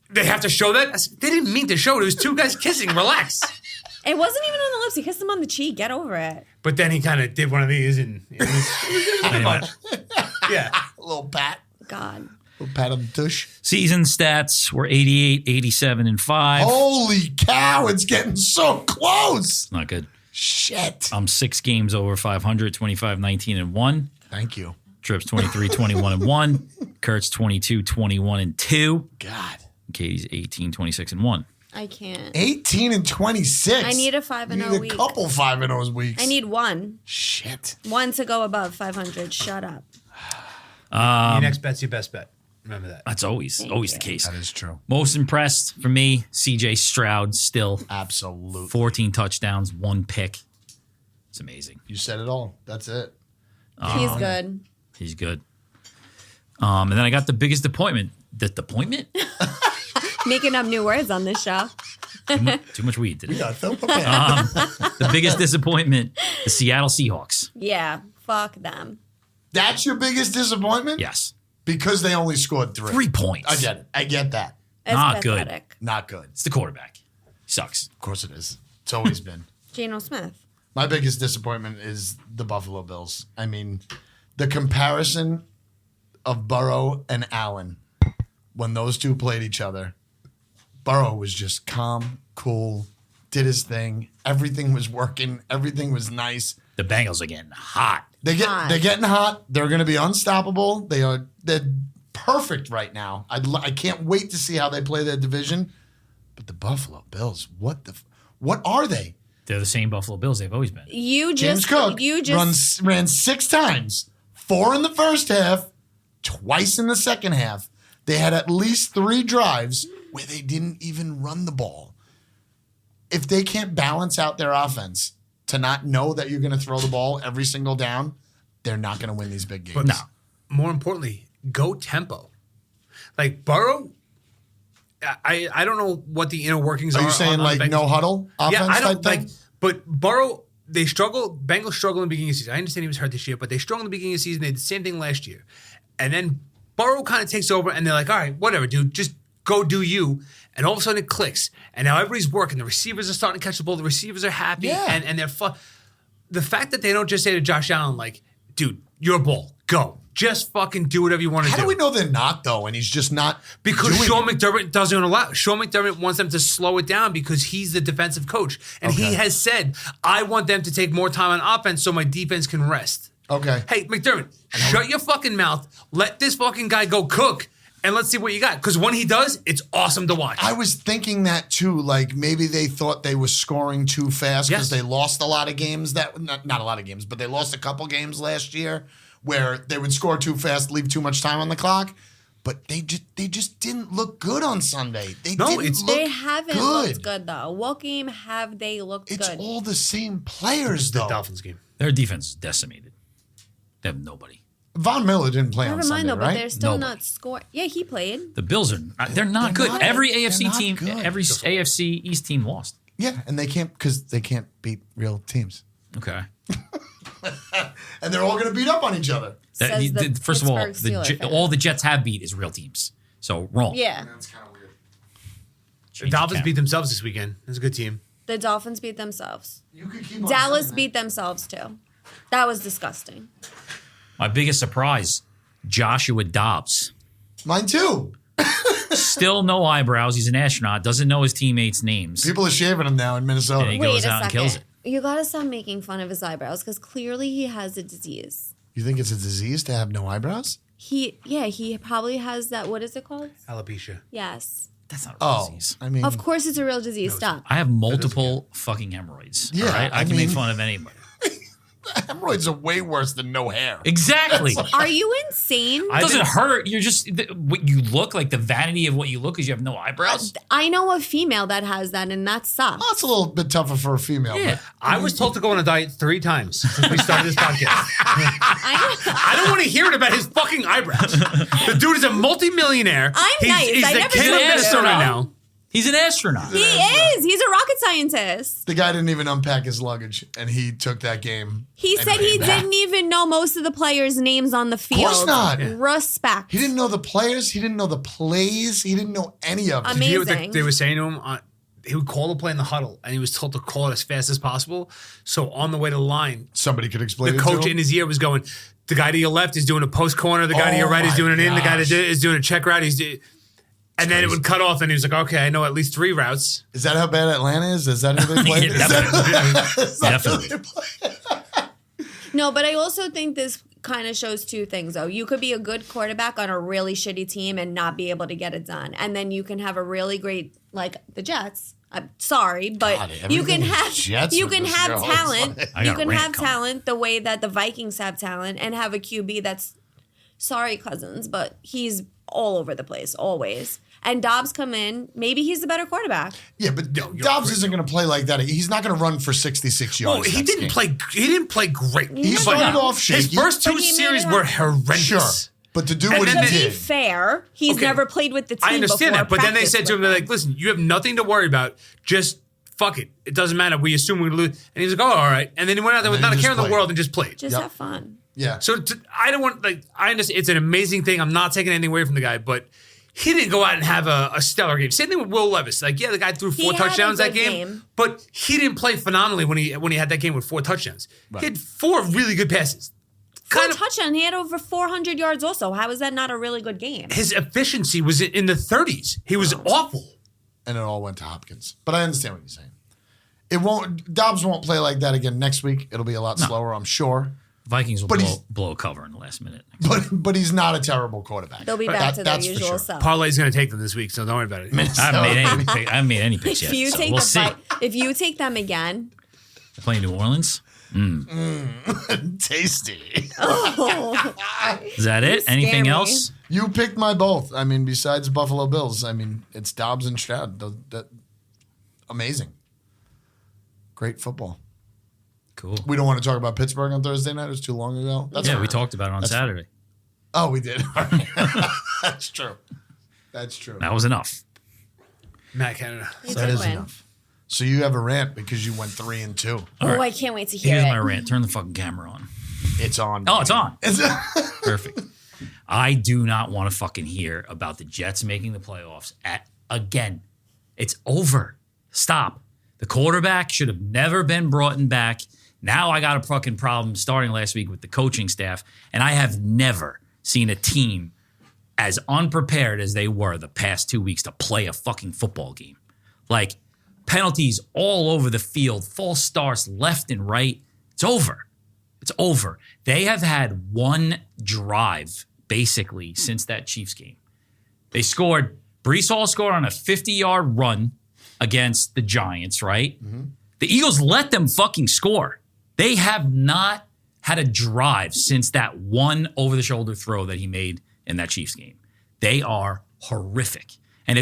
they have to show that? I said, they didn't mean to show it. It was two guys kissing. Relax. It wasn't even on the lips. He kissed him on the cheek. Get over it. But then he kind of did one of these and it was too much. Yeah. A little pat. God. A little pat on the tush. Season stats were 88, 87, and 5. Holy cow, it's getting so close. Not good. Shit. I'm 6 games over 500, 25, 19, and 1. Thank you. Trips 23, 21, and 1. Kurt's 22, 21, and 2. God. Katie's 18, 26, and 1. I can't. 18 and 26. I need a 5-0 You need week. a couple 5-0 weeks. I need one. Shit. One to go above 500. Shut up. Your next bet's your best bet. Remember that. That's always Thank the you. case. That is true. Most impressed for me, CJ Stroud still. Absolutely. 14 touchdowns, 1 pick. It's amazing. You said it all. That's it. He's good. He's good. And then I got the biggest appointment. The appointment? Making up new words on this show. Too much weed today. Yeah, Phil Papaya. The biggest disappointment, the Seattle Seahawks. Yeah. Fuck them. That's your biggest disappointment? Yes. Because they only scored 3. 3 points. I get it. I get that. It's Not good. pathetic. Not good. It's the quarterback. He sucks. Of course it is. It's always been. Geno Smith. My biggest disappointment is the Buffalo Bills. I mean, the comparison of Burrow and Allen when those two played each other, Burrow was just calm, cool, did his thing. Everything was working. Everything was nice. The Bengals are getting hot. They're getting hot. They're going to be unstoppable. They're perfect right now. I can't wait to see how they play their division. But the Buffalo Bills, what are they? They're the same Buffalo Bills they've always been. James Cook ran 6 times, 4 in the first half, twice in the second half. They had at least 3 drives where they didn't even run the ball. If they can't balance out their offense to not know that you're going to throw the ball every single down, they're not going to win these big games. But no. More importantly, go tempo. Like Burrow, I don't know what the inner workings are. Are you saying like Bengals. no huddle offense? Yeah, I don't type like. thing? But Burrow, they struggle. Bengals struggle in the beginning of the season. I understand he was hurt this year, but they struggled in the beginning of the season. They did the same thing last year, and then Burrow kind of takes over, and they're like, "All right, whatever, dude, just go do you." And all of a sudden, it clicks, and now everybody's working. The receivers are starting to catch the ball. The receivers are happy, Yeah. and they're fun. The fact that they don't just say to Josh Allen, like, "Dude, your ball, go." Just fucking do whatever you want to do. How do we know they're not though? And he's just not Because doing Sean it? McDermott doesn't allow. Sean McDermott wants them to slow it down because he's the defensive coach, and he Okay. has said, "I want them to take more time on offense so my defense can rest." Okay. Hey, McDermott, shut your fucking mouth. Let this fucking guy go cook, and let's see what you got. Because when he does, it's awesome to watch. I was thinking that too. Like maybe they thought they were scoring too fast because Yes. they lost a lot of games. Not a lot of games, but they lost a couple games last year where they would score too fast, leave too much time on the clock. But they just didn't look good on Sunday. They They haven't good. looked good though. What game have they looked It's good? all the same players the though. Dolphins game. Their defense is decimated. They have nobody. Von Miller didn't play on Never Sunday, mind though, but right? they're still Nobody. not scoring. Yeah, he played. The Bills are they're not They're good. not- Every they're AFC not team, good. every AFC East team lost. Yeah, and they can't because they can't beat real teams, Okay. and they're all going to beat up on each other. Says the First of all, Pittsburgh Steelers fan. all the Jets have beat is real teams. So wrong. Yeah. That's kind of weird. The Dolphins beat themselves this weekend. It's a good team. The Dolphins beat themselves. You could keep on Dallas saying beat themselves too. That was disgusting. My biggest surprise, Joshua Dobbs. that. Mine too. Still no eyebrows. He's an astronaut. Doesn't know his teammates' names. People are shaving him now in Minnesota. Yeah, he Wait goes a out and second. kills it. You gotta stop making fun of his eyebrows because clearly he has a disease. You think it's a disease to have no eyebrows? He probably has that. What is it called? Alopecia. Yes. That's not a Oh, disease. I mean, Of course, it's a real disease. Stop. I have multiple fucking hemorrhoids. Yeah, all right? I I can make mean- fun of anybody. Hemorrhoids are way worse than no hair. Exactly. Are you insane? It doesn't hurt. You're just what you look like. The vanity of what you look is you have no eyebrows. I know a female that has that, and that sucks. Well, it's a little bit tougher for a female. Yeah. But I was told to go on a diet 3 times since we started this podcast. I don't want to hear it about his fucking eyebrows. The dude is a multimillionaire. I'm nice. He's I the never king of said Minnesota that. now. He's an astronaut. He is. He's a rocket scientist. the guy didn't even unpack his luggage, and he took that game. He and said he came back. didn't even know most of the players' names on the field. Of course not. Yeah. Respect. He didn't know the players. He didn't know the plays. He didn't know any of it. Amazing. Did you hear what they were saying to him? He would call the play in the huddle, and he was told to call it as fast as possible. So on the way to the line, Somebody could explain the it coach to him. in his ear was going, the guy to your left is doing a post corner, the guy to your Oh right is my doing an in, the guy gosh. is doing a check route. And then it would cut off, and he was like, okay, I know at least 3 routes. Is that how bad Atlanta is? Is that who they play? Yeah, Is that- is that who Definitely. they play? No, but I also think this kind of shows 2 things, though. You could be a good quarterback on a really shitty team and not be able to get it done. And then you can have a really great, like the Jets. I'm sorry, but God, you can everything is have Jets you with can this have girl. It's talent. like- I You got a can rant have coming. talent the way that the Vikings have talent and have a QB that's sorry, Cousins, but he's all over the place always. And Dobbs come in, maybe he's the better quarterback. Yeah, but you're Dobbs crazy. isn't going to play like that. He's not going to run for 66 yards. Oh, he next didn't game. play. He didn't play great. He But started off shaky. his first But 2 he made series it were up. horrendous. Sure, but to do And what then he To be did, fair, he's Okay. never played with the team I understand before, that, but then they practiced said to him, with they're them. like, listen, you have nothing to worry about. Just fuck it. It doesn't matter. We assume we're going to lose. And he was like, oh, all right. And then he went out there with then not a he care just in the played. world and just played. Just Yep. have fun. yeah. So I don't want, I understand. It's an amazing thing. I'm not taking anything away from the guy, but he didn't go out and have a stellar game. Same thing with Will Levis. The guy threw 4 had a touchdowns that good game, game. but he didn't play phenomenally when he had that game with 4 touchdowns. He had 4 really good passes. Full touchdown. He had over 400 yards also. How is that not a really good game? His efficiency was in the 30s. He was awful. And it all went to Hopkins. But I understand what you're saying. It won't. Dobbs won't play like that again next week. It'll be a lot slower, I'm sure. Vikings will But he's- blow a cover in the last minute. But he's not a terrible quarterback. They'll be That- back to their that's for usual sure. self. Parlay's going to take them this week, so don't worry about it. I haven't made any picks yet. If you So take we'll the see. if you take them again, Playing New Orleans. Tasty. Is that it? scare Anything me. else? You picked my both. I mean, besides Buffalo Bills, I mean, it's Dobbs and Stroud. Amazing. Great football. Cool. We don't want to talk about Pittsburgh on Thursday night. It was too long ago. That's Yeah, fine. we talked about it on Saturday. Oh, we did. That's true. That's true. That was enough. Matt Canada. you That did is win. enough. So you have a rant because you went 3-2. Oh, I can't wait to hear Here's it. my rant. Turn the fucking camera on. It's on. Oh, it's on. It's Perfect. I do not want to fucking hear about the Jets making the playoffs again. It's over. Stop. The quarterback should have never been brought back. Now I got a fucking problem starting last week with the coaching staff, and I have never seen a team as unprepared as they were the past 2 weeks to play a fucking football game. Like, penalties all over the field, false starts left and right. It's over. It's over. They have had one drive, basically, since that Chiefs game. They scored, Brees Hall scored on a 50-yard run against the Giants, right? Mm-hmm. The Eagles let them fucking score. They have not had a drive since that one over-the-shoulder throw that he made in that Chiefs game. They are horrific. And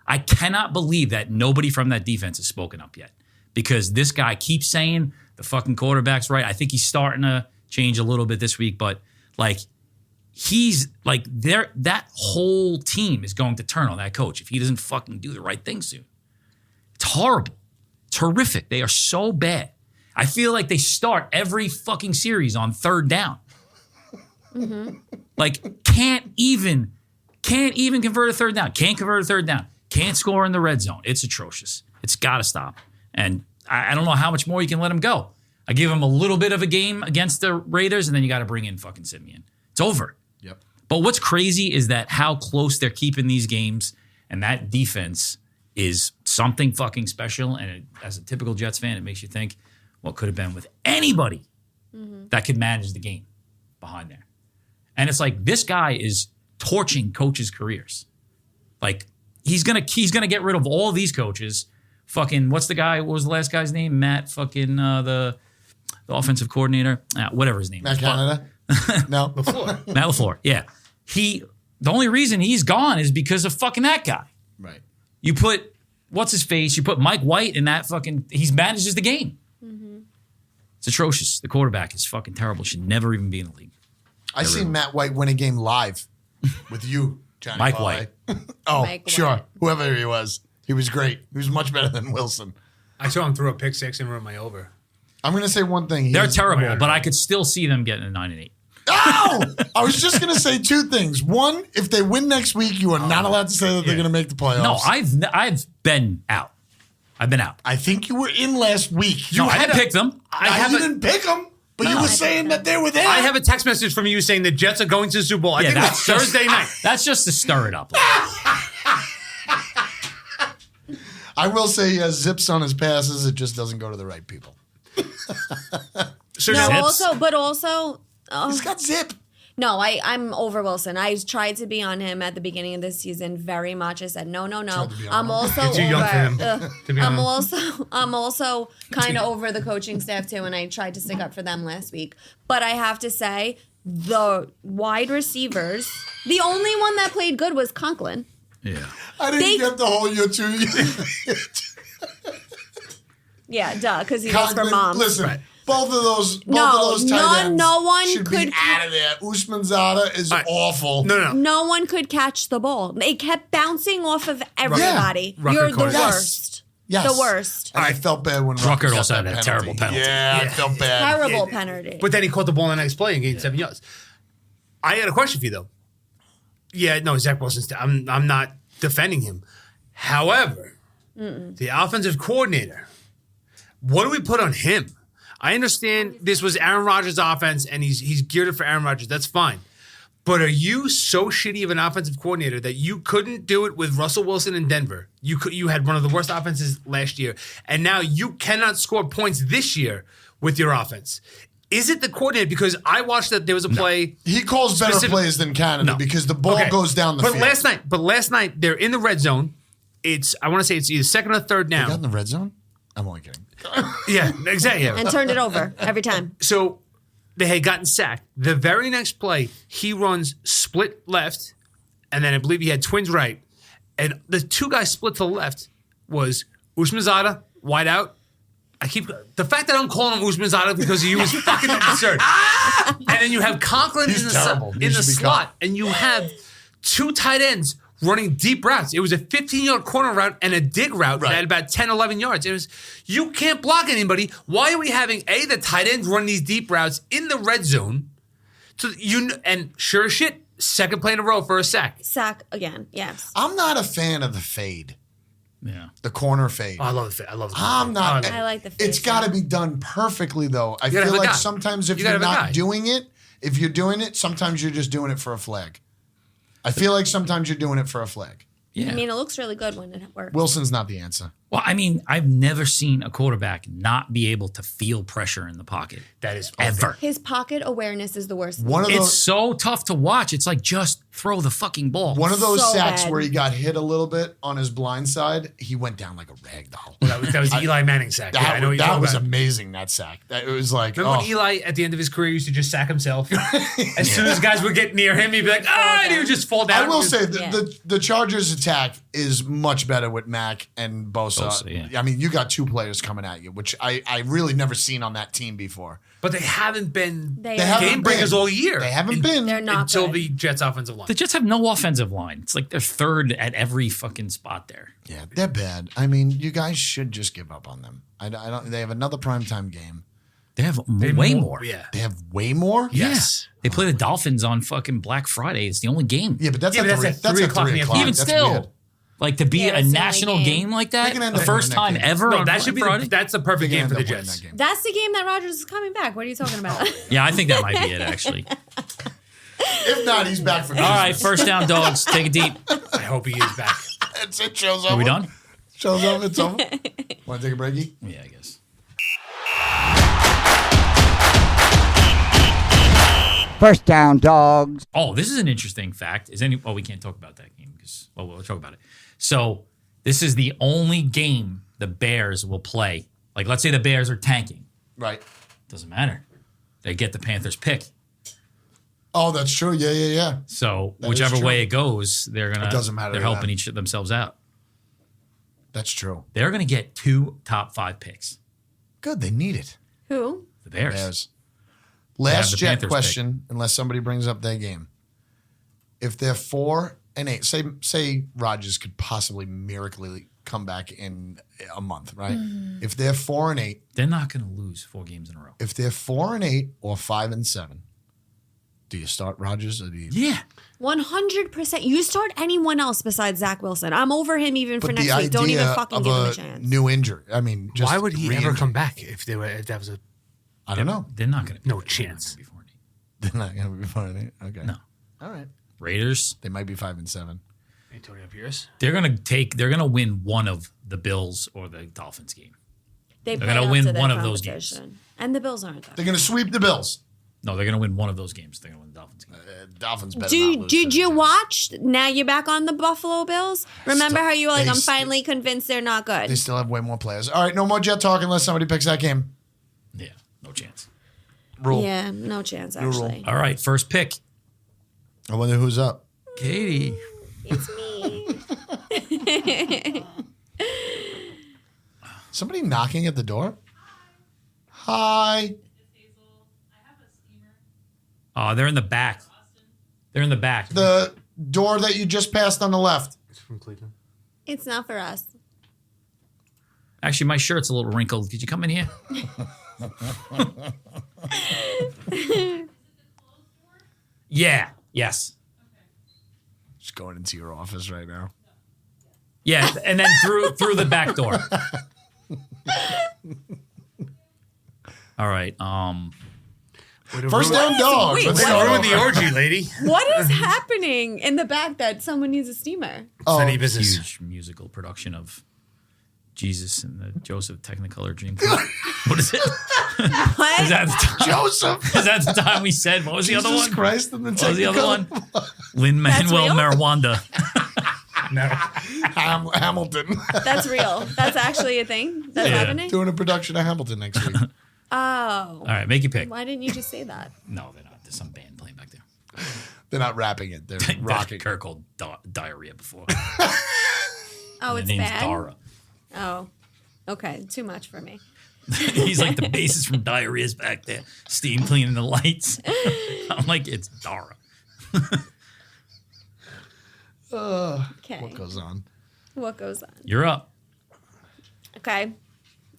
I cannot believe that nobody from that defense has spoken up yet, because this guy keeps saying the fucking quarterback's right. I think he's starting to change a little bit this week, but he's that whole team is going to turn on that coach if he doesn't fucking do the right thing soon. It's horrible. It's horrific. They are so bad. I feel like they start every fucking series on 3rd down. Mm-hmm. Can't even convert a 3rd down. Can't convert a 3rd down. Can't score in the red zone. It's atrocious. It's got to stop. And I don't know how much more you can let him go. I give him a little bit of a game against the Raiders, and then you got to bring in fucking Simeon. It's over. Yep. But what's crazy is that how close they're keeping these games, and that defense is something fucking special. And as a typical Jets fan, it makes you think what could have been with anybody that could manage the game behind there. And it's like, this guy is torching coaches' careers. Like, he's gonna get rid of all these coaches. Fucking, what's the guy? What was the last guy's name? Matt fucking the offensive coordinator, whatever his name Matt is. Canada? No. LaFleur. Matt LaFleur. Yeah. The only reason he's gone is because of fucking that guy. Right. You put, what's his face? You put Mike White in that fucking, he manages the game. It's atrocious. The quarterback is fucking terrible. Should never even be in the league. I seen Matt White win a game live with you, Johnny. Mike Parlay. White. Oh, Mike sure. White. Whoever he was. He was great. He was much better than Wilson. I saw him throw a pick six and run my over. I'm going to say one thing. They're He's- terrible, but I could still see them getting a 9-8. Oh! I was just going to say two things. One, if they win next week, you are not allowed to say that they're going to make the playoffs. No, I've been out. I've been out. I think you were in last week. No, I didn't pick them. You didn't pick them, but you were saying that they were there. I have a text message from you saying the Jets are going to the Super Bowl. I think that's it's Thursday night. That's just to stir it up. I will say he has zips on his passes. It just doesn't go to the right people. So No, now- also, He's got zip. no, I'm over Wilson. I tried to be on him at the beginning of this season very much. I said, no. Tried to be on I'm him. also You're too young for him, to be I'm honest. also kind of over the coaching staff too, and I tried to stick up for them last week. But I have to say, the wide receivers, the only one that played good was Conklin. Yeah. I didn't get the whole year two. Yeah, duh, because he was for moms. Listen, both of those tight ends no one should could be out of there. Usman Zada is awful. No. No one could catch the ball. They kept bouncing off of everybody. Rucker You're the caught it. worst. Yes. The worst. And I felt bad when Rucker got also that had a terrible penalty. Yeah, I felt bad. Terrible penalty. But then he caught the ball in the next play and gained 7 yards. I got a question for you though. Yeah, no, Zach Wilson's. I'm not defending him. However, the offensive coordinator, what do we put on him? I understand this was Aaron Rodgers' offense and he's geared it for Aaron Rodgers. That's fine. But are you so shitty of an offensive coordinator that you couldn't do it with Russell Wilson in Denver? You had one of the worst offenses last year, and now you cannot score points this year with your offense. Is it the coordinator? Because I watched that there was a play. He calls better plays than Canada because the ball goes down the field. Last night they're in the red zone. I want to say it's either second or third They got in down. the red zone? I'm only kidding. Yeah, exactly. Yeah. and turned it over every time. So they had gotten sacked. The very next play, he runs split left, and then I believe he had twins right. And the two guys split to the left was Usman Zada, wide out. The fact that I'm calling him Usman Zada because he was fucking absurd. And then you have Conklin He's terrible. He in the should be slot, cut. and you have two tight ends running deep routes. It was a 15-yard corner route and a dig route that had about 10, 11 yards. It was, you can't block anybody. Why are we having, the tight ends run these deep routes in the red zone? So and sure as shit, second play in a row for a sack. Sack again, yes. I'm not a fan of the fade, Yeah. the corner fade. Oh, I love the I'm not. I like the It's face. got to be done perfectly, though. I gotta have feel a like guy. sometimes if You you're gotta have a not guy. doing it, sometimes you're just doing it for a flag. I feel like sometimes you're doing it for a flag. Yeah. I mean, it looks really good when it works. Wilson's not the answer. Well, I mean, I've never seen a quarterback not be able to feel pressure in the pocket. That is Ever. His pocket awareness is the worst. One of It's those, so tough to watch. It's like, just throw the fucking ball. one of those So sacks bad. where he got hit a little bit on his blind side, he went down like a rag doll. That was the Eli Manning sack. Yeah, I know what you're That talking was about. amazing, that sack. It was like, Remember when Eli, at the end of his career, used to just sack himself? As soon as guys would get near him, he'd be like, and he would just fall down. I will say Yeah. the Chargers attack is much better with Mac and Bosa. Bosa, yeah. I mean, you got two players coming at you, which I really never seen on that team before. But they haven't been They haven't game breakers been. all year. They haven't been. They're not until good. the Jets' offensive line. The Jets have no offensive line. It's like they're third at every fucking spot there. Yeah, they're bad. I mean, you guys should just give up on them. I don't. They have another primetime game. They have way more. Yeah. They have way more. Yes. Yeah. They play the Dolphins on fucking Black Friday. It's the only game. Yeah, but that's Yeah, at but three. that's at That's 3 at o'clock in 3 the o'clock. Even That's still, weird. like to be Yeah, a that's the only national game. game like They that, can end the up first winning that time game. ever No, on that should be Friday. that's the perfect They're game gonna for the end up winning Jets. that game. That's the game that Rodgers is coming back. What are you talking about? Yeah, I think that might be it, actually. If not, he's back for All right, first down, dogs. Take it deep. I hope he is back. That's it. Show's over. Are we done? Show's over. It's over. Want to take a breaky? Yeah, I guess. First down, dogs. Oh, this is an interesting fact. We can't talk about that game because we'll talk about it. So this is the only game the Bears will play. Like, let's say the Bears are tanking. Right. Doesn't matter. They get the Panthers pick. Oh, that's true. Yeah. So That is whichever true. way it goes, they're gonna. It doesn't matter They're to helping them. each of themselves out. That's true. They're gonna get 2 top 5 picks. Good. They need it. Who? The Bears. Bears. have Last the jet Panthers question, unless somebody brings up their game. If they're 4-8, say Rodgers could possibly miraculously come back in a month, right? If they're 4-8, They're not gonna lose 4 games in a row. if they're 4-8 or 5-7, do you start Rodgers or do you? Yeah. 100%. You start anyone else besides Zach Wilson. I'm over him even for But next the week. Don't even idea fucking of give him a a chance. new injury. I mean, just Why would he ever re-injury. come back if that was a I don't know. They're not gonna. No they're chance. Not gonna be 4-8. They're not going to be 4-8. Okay. No. All right. Raiders. They might be 5-7. Antonio Pierce? They're gonna win one of the Bills or the Dolphins game. They They're play gonna up win to their one of those games. competition. And the Bills aren't that. They're going to sweep the Bills. No, they're gonna win one of those games. They're gonna win the Dolphins game. Dolphins better not lose Did to you the watch? Now you're back on the Buffalo Bills. Remember how you were like, they I'm st- finally convinced they're not good. They still have way more players. All right, no more Jet talk unless somebody picks that game. Yeah, no chance. Rule. Yeah, no chance New rule. actually. All right, first pick. I wonder who's up. Katie. It's me. Somebody knocking at the door? Hi. They're in the back. They're in the back. The door that you just passed on the left. It's from Cleveland. It's not for us. Actually, my shirt's a little wrinkled. Could you come in here? Yeah. Yes. Just going into your office right now. Yeah, and then through the back door. All right. First down dogs. Wait, Let's what? start Ruin over. the orgy, lady. What is happening in the back that someone needs a steamer? Oh, Any business. Huge musical production of Jesus and the Joseph Technicolor Dreamcoat. What is it? What? Is that the time? Joseph. Is that the time we said? What was the other Jesus one? Christ and the What was the other one? Technicolor. Lin-Manuel real? Marijuana. No. Hamilton. That's real. That's actually a thing that's Yeah. happening. Doing a production of Hamilton next week. Oh, All right, make your pick. why didn't you just say that? No, they're not. There's some band playing back there. They're not rapping it. They're Rocket rocking. Kirk called diarrhea before. Oh, The it's name's bad. Dara. Oh, okay, too much for me. He's like the bassist from Diarrhea's back there, steam cleaning the lights. I'm like, it's Dara. Okay, What goes on? what goes on? You're up. Okay,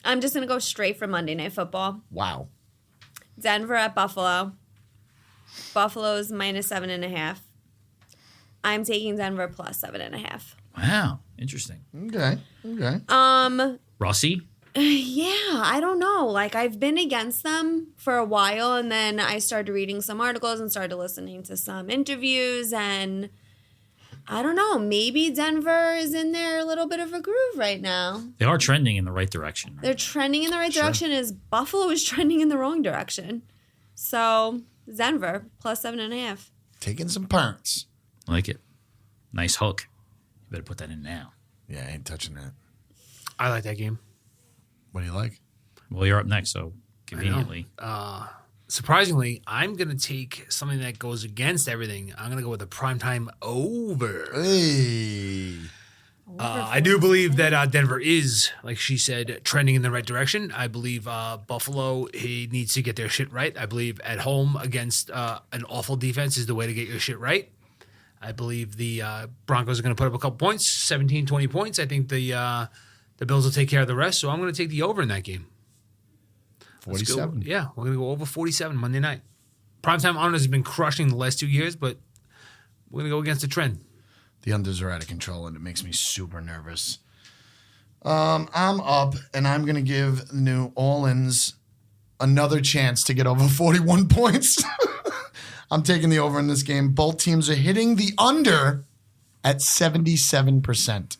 I'm just gonna go straight for Monday Night Football. Wow. Denver at Buffalo. Buffalo's -7.5. I'm taking Denver plus 7.5. Wow, interesting. Okay. Rossi? Yeah, I don't know. Like, I've been against them for a while, and then I started reading some articles and started listening to some interviews, and I don't know. Maybe Denver is in there a little bit of a groove right now. They are trending in the right direction. Right? They're trending in the right direction as Buffalo is trending in the wrong direction. So, Denver plus 7.5. Taking some parents. I like it. Nice hook. You better put that in now. Yeah, I ain't touching that. I like that game. What do you like? Well, you're up next, so conveniently. Surprisingly, I'm going to take something that goes against everything. I'm going to go with a primetime over. Hey. I do believe that Denver is, like she said, trending in the right direction. I believe Buffalo, he needs to get their shit right. I believe at home against an awful defense is the way to get your shit right. I believe the Broncos are going to put up a couple points, 17, 20 points. I think the Bills will take care of the rest, so I'm going to take the over in that game. Let's go. 47. Yeah, we're going to go over 47 Monday night. Primetime honors has been crushing the last 2 years, but we're going to go against the trend. The unders are out of control, and it makes me super nervous. I'm up, and I'm going to give New Orleans another chance to get over 41 points. I'm taking the over in this game. Both teams are hitting the under at 77%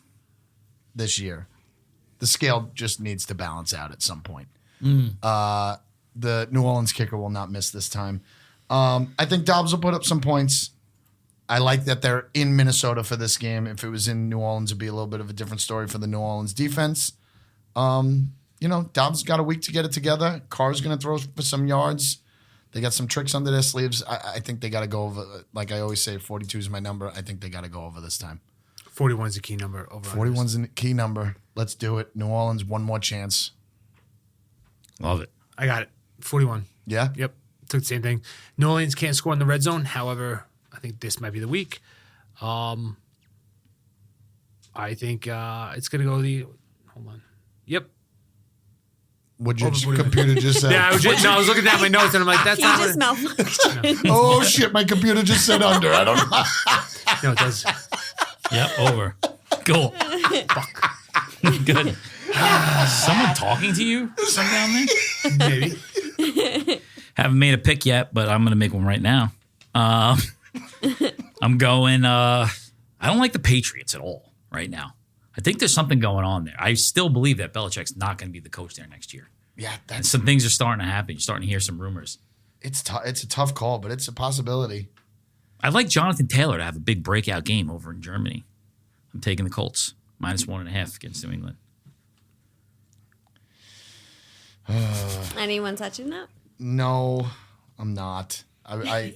this year. The scale just needs to balance out at some point. The New Orleans kicker will not miss this time. I think Dobbs will put up some points. I like that they're in Minnesota for this game. If it was in New Orleans, it'd be a little bit of a different story for the New Orleans defense. Dobbs got a week to get it together. Carr's going to throw for some yards. They got some tricks under their sleeves. I think they got to go over. Like I always say, 42 is my number. I think they got to go over this time. 41 is the key number. Over 41 is the key number. Let's do it. New Orleans, one more chance. Love it. I got it. 41. Yeah? Yep. Took the same thing. New Orleans can't score in the red zone. However, I think this might be the week. I think it's going to go hold on. Yep. What your computer just said? Yeah, I was looking at my notes and I'm like, that's He not just what malfunctioned. Oh, shit. My computer just said under. I don't know. No, it does. Yep, over. Cool. Fuck. Good. Someone talking to you? Something down there? Maybe. Haven't made a pick yet, but I'm going to make one right now. I'm going, I don't like the Patriots at all right now. I think there's something going on there. I still believe that Belichick's not going to be the coach there next year. Yeah, And some things are starting to happen. You're starting to hear some rumors. it's a tough call, but it's a possibility. I'd like Jonathan Taylor to have a big breakout game over in Germany. I'm taking the Colts, -1.5 against New England. Anyone touching that? No, I'm not. I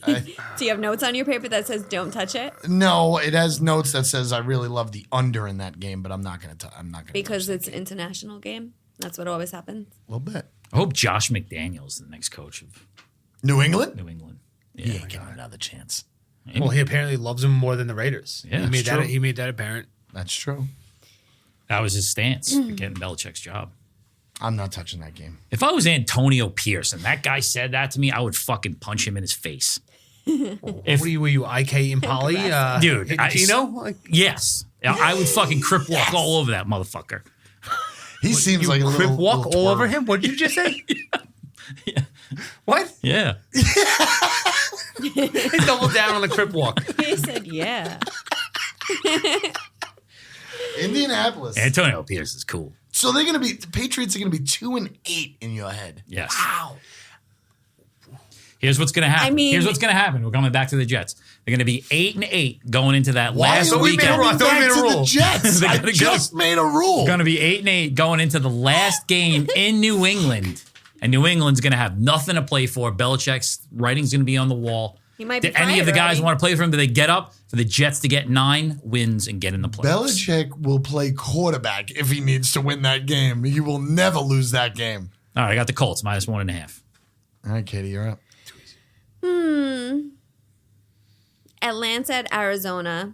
Do you have notes on your paper that says don't touch it? No, it has notes that says I really love the under in that game, but I'm not going to. I'm not going to. Because it's an international game. That's what always happens. A little bit. I hope Josh McDaniels is the next coach of New England. New England. He ain't getting another chance. Well, he apparently loves them more than the Raiders. Yeah, he that's true. He made that apparent. That's true. That was his stance for getting Belichick's job. I'm not touching that game. If I was Antonio Pierce and that guy said that to me, I would fucking punch him in his face. Were you IK Impali? Dude, Tino? Like, Yes. I would fucking crip walk all over that motherfucker. He seems like a crip little walk little all twirl. over him? What did you just say? Yeah. What? Yeah. He doubled down on the crip walk. He said, yeah. Indianapolis. Antonio Pierce is cool. So they're going to be the Patriots are going to be 2-8 in your head. Yes. Wow. Here's what's going to happen. I mean- Here's what's going to happen. We're coming back to the Jets. They're going to be 8-8 going into that Why last are we weekend. made a coming I thought we back made a to the rule. Jets? They're I gonna just made a rule. Going to be 8-8 going into the last game in New England. And New England's going to have nothing to play for. Belichick's writing's going to be on the wall. He might be Did any of the fired guys already. want to play for him? Do they get up for the Jets to get 9 wins and get in the playoffs? Belichick will play quarterback if he needs to win that game. He will never lose that game. All right, I got the Colts -1.5. All right, Katie, you're up. Atlanta at Arizona.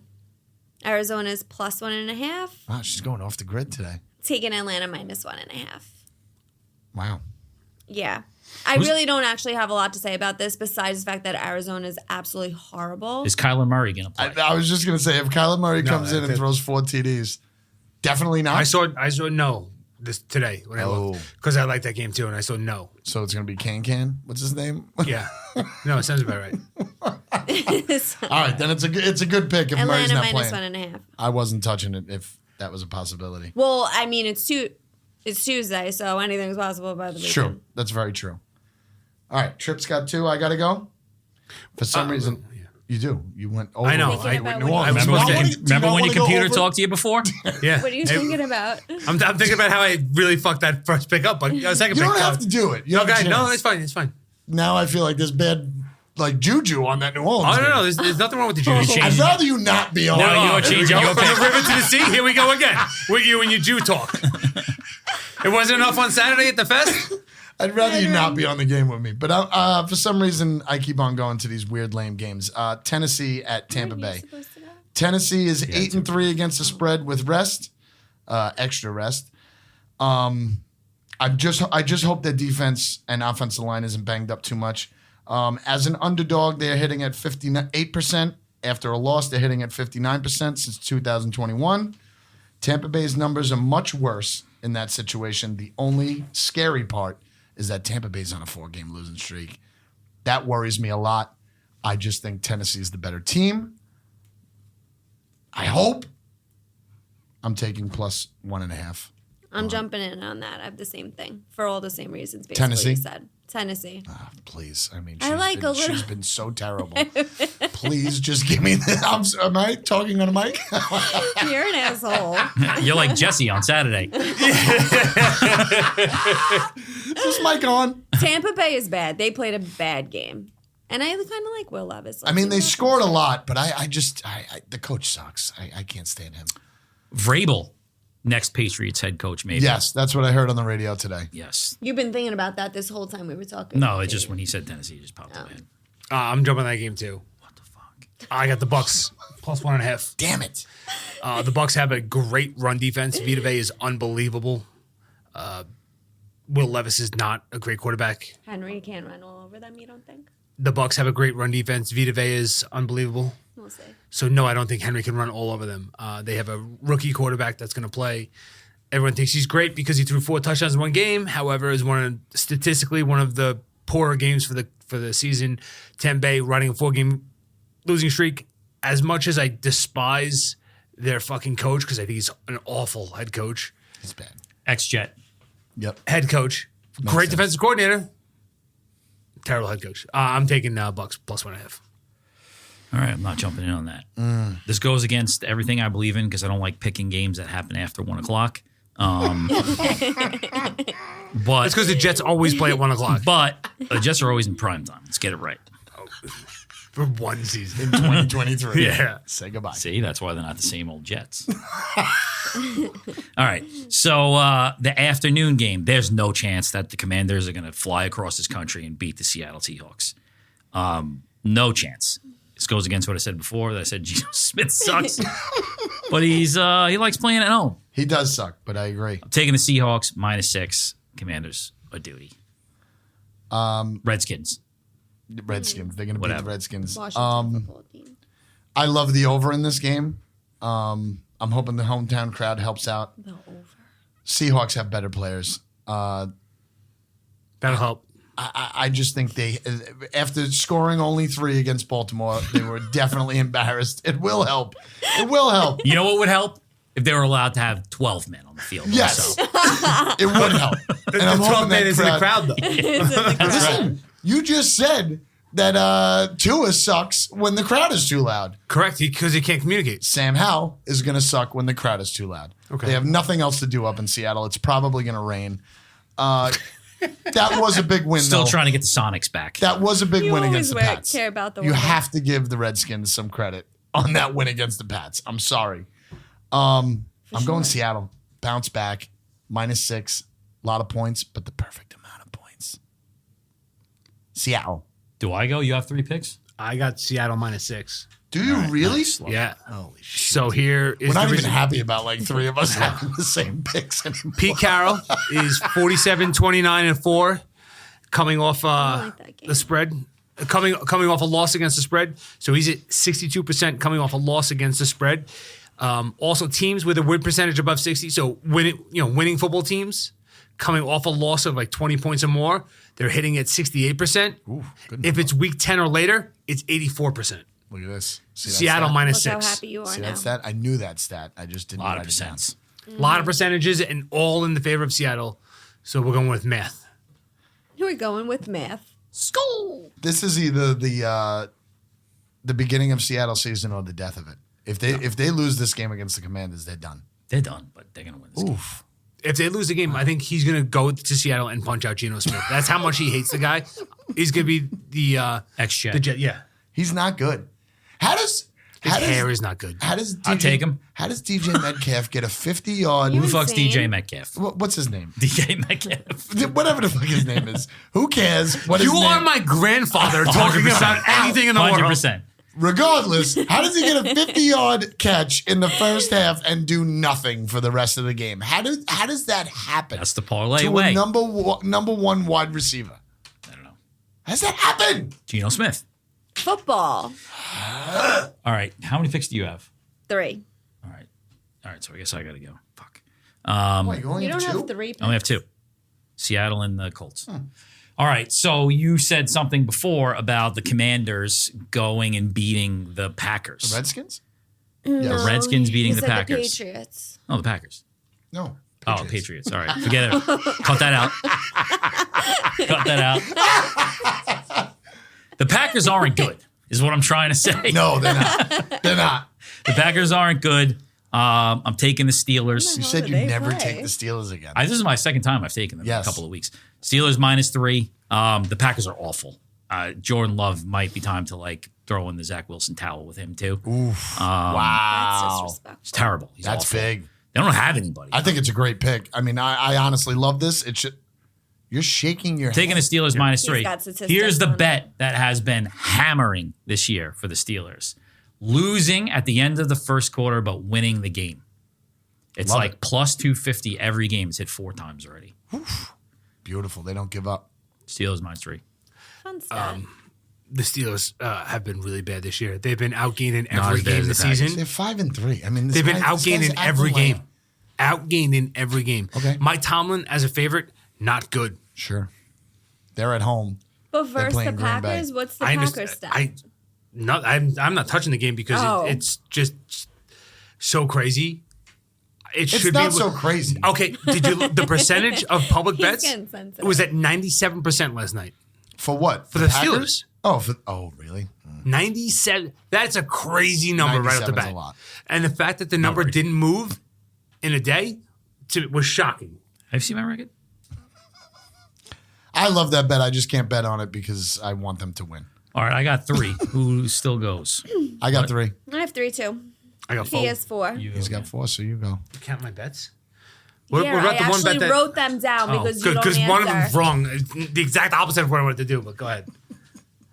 Arizona's +1.5. Wow, she's going off the grid today. Taking Atlanta -1.5. Wow. Yeah. I really don't actually have a lot to say about this besides the fact that Arizona is absolutely horrible. Is Kyler Murray going to play? I was just going to say, if Kyler Murray comes in and throws 4 TDs, definitely not. I saw no this today when I looked because I like that game too, and I saw no. So it's going to be Can. What's his name? Yeah, no, it sounds about right. All right, then it's a good pick if Murray's Atlanta not playing. -1.5. I wasn't touching it if that was a possibility. Well, I mean, it's Tuesday, so anything's possible by the weekend. True. That's very true. All right, Tripp's got 2. I got to go. For some reason, you do. You went over. I know. Thinking about New what Orleans. I was supposed to- Remember when your computer talked to you before? Yeah. What are you thinking about? I'm thinking about how I really fucked that first pick up, but second You pick. don't have to do it. You don't have Okay, a no, chance. it's fine. It's fine. Now I feel like there's bad juju on that New Orleans. Oh, no, game. no. There's nothing wrong with the Jews. change- I'd rather you not be on. No, you don't change Here we your go. From pick. the river to the sea. Here we go again with you and your Jew talk. It wasn't enough on Saturday at the fest. I'd rather you not be on the game with me. But for some reason, I keep on going to these weird, lame games. Tennessee at Tampa Aren't you Bay. supposed to go? Tennessee is 8-3 against the spread with rest, extra rest. I just hope their defense and offensive line isn't banged up too much. As an underdog, they're hitting at 58%. After a loss, they're hitting at 59% since 2021. Tampa Bay's numbers are much worse in that situation. The only scary part is that Tampa Bay's on a 4-game losing streak. That worries me a lot. I just think Tennessee is the better team. I hope. I'm taking +1.5. I'm jumping in on that. I have the same thing for all the same reasons. Basically, Tennessee? you said Tennessee. Oh, please. I mean, I like a little- she's been so terrible. Please just give me the. Am I talking on a mic? You're an asshole. You're like Jesse on Saturday. Is this mic on? Tampa Bay is bad. They played a bad game. And I kind of like Will Levis. I mean, they scored a lot, but I just the coach sucks. I can't stand him. Vrabel, next Patriots head coach, maybe. Yes, that's what I heard on the radio today. Yes. You've been thinking about that this whole time we were talking. No, it just when he said Tennessee, it just popped in my head. I'm jumping that game too. What the fuck? I got the Bucks plus 1.5. Damn it. The Bucks have a great run defense. Vita Vea is unbelievable. Will Levis is not a great quarterback. Henry can't run all over them, you don't think? The Bucks have a great run defense. Vita Vea is unbelievable. We'll see. So no, I don't think Henry can run all over them. They have a rookie quarterback that's going to play. Everyone thinks he's great because he threw 4 touchdowns in one game. However, is statistically one of the poorer games for the season. Tampa Bay running a 4-game losing streak. As much as I despise their fucking coach because I think he's an awful head coach. He's bad. Ex-Jet. Yep. Head coach, Makes great sense. defensive coordinator. Terrible head coach. I'm taking Bucks plus 1.5. All right, I'm not jumping in on that. This goes against everything I believe in because I don't like picking games that happen after 1 o'clock. But It's because the Jets always play at 1 o'clock but the Jets are always in prime time. Let's get it right. for one season. In 2023. Yeah. Say goodbye. See, that's why they're not the same old Jets. All right. So the afternoon game, there's no chance that the Commanders are going to fly across this country and beat the Seattle Seahawks. No chance. This goes against what I said before. That I said Geno Smith sucks, but he likes playing at home. He does suck, but I agree. I'm taking the Seahawks -6. Commanders a duty. Redskins. Redskins. They're going to beat Whatever. the Redskins. Washington football team. I love the over in this game. I'm hoping the hometown crowd helps out. The over. Seahawks have better players. That'll help. I just think they, after scoring only 3 against Baltimore, they were definitely embarrassed. It will help. It will help. You know what would help? If they were allowed to have 12 men on the field. Yes, Also. it would help. And I'm The 12 hoping man that is in the crowd, though. Listen, you just said that Tua sucks when the crowd is too loud. Correct, because he can't communicate. Sam Howell is going to suck when the crowd is too loud. Okay. They have nothing else to do up in Seattle. It's probably going to rain. That was a big win, Still though. trying to get the Sonics back. That was a big You win always against the Pats. care about the You weather. have to give the Redskins some credit on that win against the Pats. I'm sorry. I'm going Seattle. Bounce back. -6. A lot of points, but the perfect amount of points. Seattle. Do I go? You have 3 picks? I got Seattle -6. Do you really? Nice. Love Yeah. Holy shit. So here is We're not the even reason. happy about like 3 of us having the same picks anymore. Pete Carroll is 47, 29, and 4, coming off like that game. the spread. Coming off a loss against the spread. So he's at 62% coming off a loss against the spread. Also, teams with a win percentage above 60. So winning football teams coming off a loss of like 20 points or more, they're hitting at 68%. Ooh, good If number. it's week 10 or later, it's 84%. Look at this. See that Seattle stat? Look -6. how happy you are See now. that stat? I knew that stat. I just A didn't lot write of it down. percents. A lot of percentages and all in the favor of Seattle. So we're going with math. We're going with math. School. This is either the beginning of Seattle season or the death of it. If they lose this game against the Commanders, they're done. They're done, but they're going to win this game. Oof. If they lose the game, I think he's going to go to Seattle and punch out Geno Smith. That's how much he hates the guy. He's going to be the Ex-Jet. the Jet. Yeah, He's not good. his hair is not good. How does I'll take him. How does DJ Metcalf get a 50-yard? You Who fucks insane? DJ Metcalf? What's his name? DJ Metcalf. Whatever the fuck his name is. Who cares? What his You are name- my grandfather talking 100%. about anything in the world. 100%. Regardless, how does he get a 50-yard catch in the first half and do nothing for the rest of the game? How does that happen? That's the parlay to way. a number one wide receiver. I don't know. How does that happen? Geno Smith. Football. All right. How many picks do you have? 3. All right. All right. So I guess I got to go. Fuck. Wait, you only You don't have 2? have 3 I only have 2. Seattle and the Colts. All right. So you said something before about the Commanders going and beating the Packers. Redskins? The Redskins beating He the said Packers. The Patriots. Oh, the Packers. No. Oh, Patriots. All right. Forget it. Cut that out. Cut that out. The Packers aren't good, is what I'm trying to say. No, they're not. They're not. The Packers aren't good. I'm taking the Steelers. You How said do you they never play? take the Steelers again. This is my second time I've taken them in a Yes. couple of weeks. Steelers -3. The Packers are awful. Jordan Love might be time to like throw in the Zach Wilson towel with him too. Oof. That's Wow. disrespectful. It's terrible. He's That's awful. big. They don't have anybody. I think it's a great pick. I mean, I honestly love this. It should. You're shaking your Taking the head. Steelers -3. got statistics Here's the on it. bet that has been hammering this year for the Steelers. Losing at the end of the first quarter, but winning the game. It's Love like it. plus 250 every game. It's hit 4 times already. Beautiful. They don't give up. Steelers -3. Fun stat. The Steelers have been really bad this year. They've been outgained in Not every as bad game as this the Packers. season. They're 5-3. I mean, They've been outgained in every game. Outgained in every game. Okay. Mike Tomlin as a favorite, not good. Sure. They're at home. But versus the playing Green Bay. Packers, what's the I Packers understand. stat? I'm not touching the game because Oh. it's just so crazy. It It's should not be so crazy. Okay, did you the percentage of public He's bets getting sensitive. was at 97% last night. For what? For the Packers? Steelers. Oh, really? 97. That's a crazy number right off the 97 is bat. a lot. And the fact that the number worries. didn't move in a day was shocking. Have you seen my record? I love that bet. I just can't bet on it because I want them to win. All right, I got 3. Who still goes? I got 3. I have 3 too. I got 4. He has 4. You He's got 4, so you go. Count my bets. Yeah, I actually wrote them down because you don't Because answer. one of them's wrong. It's the exact opposite of what I wanted to do, but go ahead.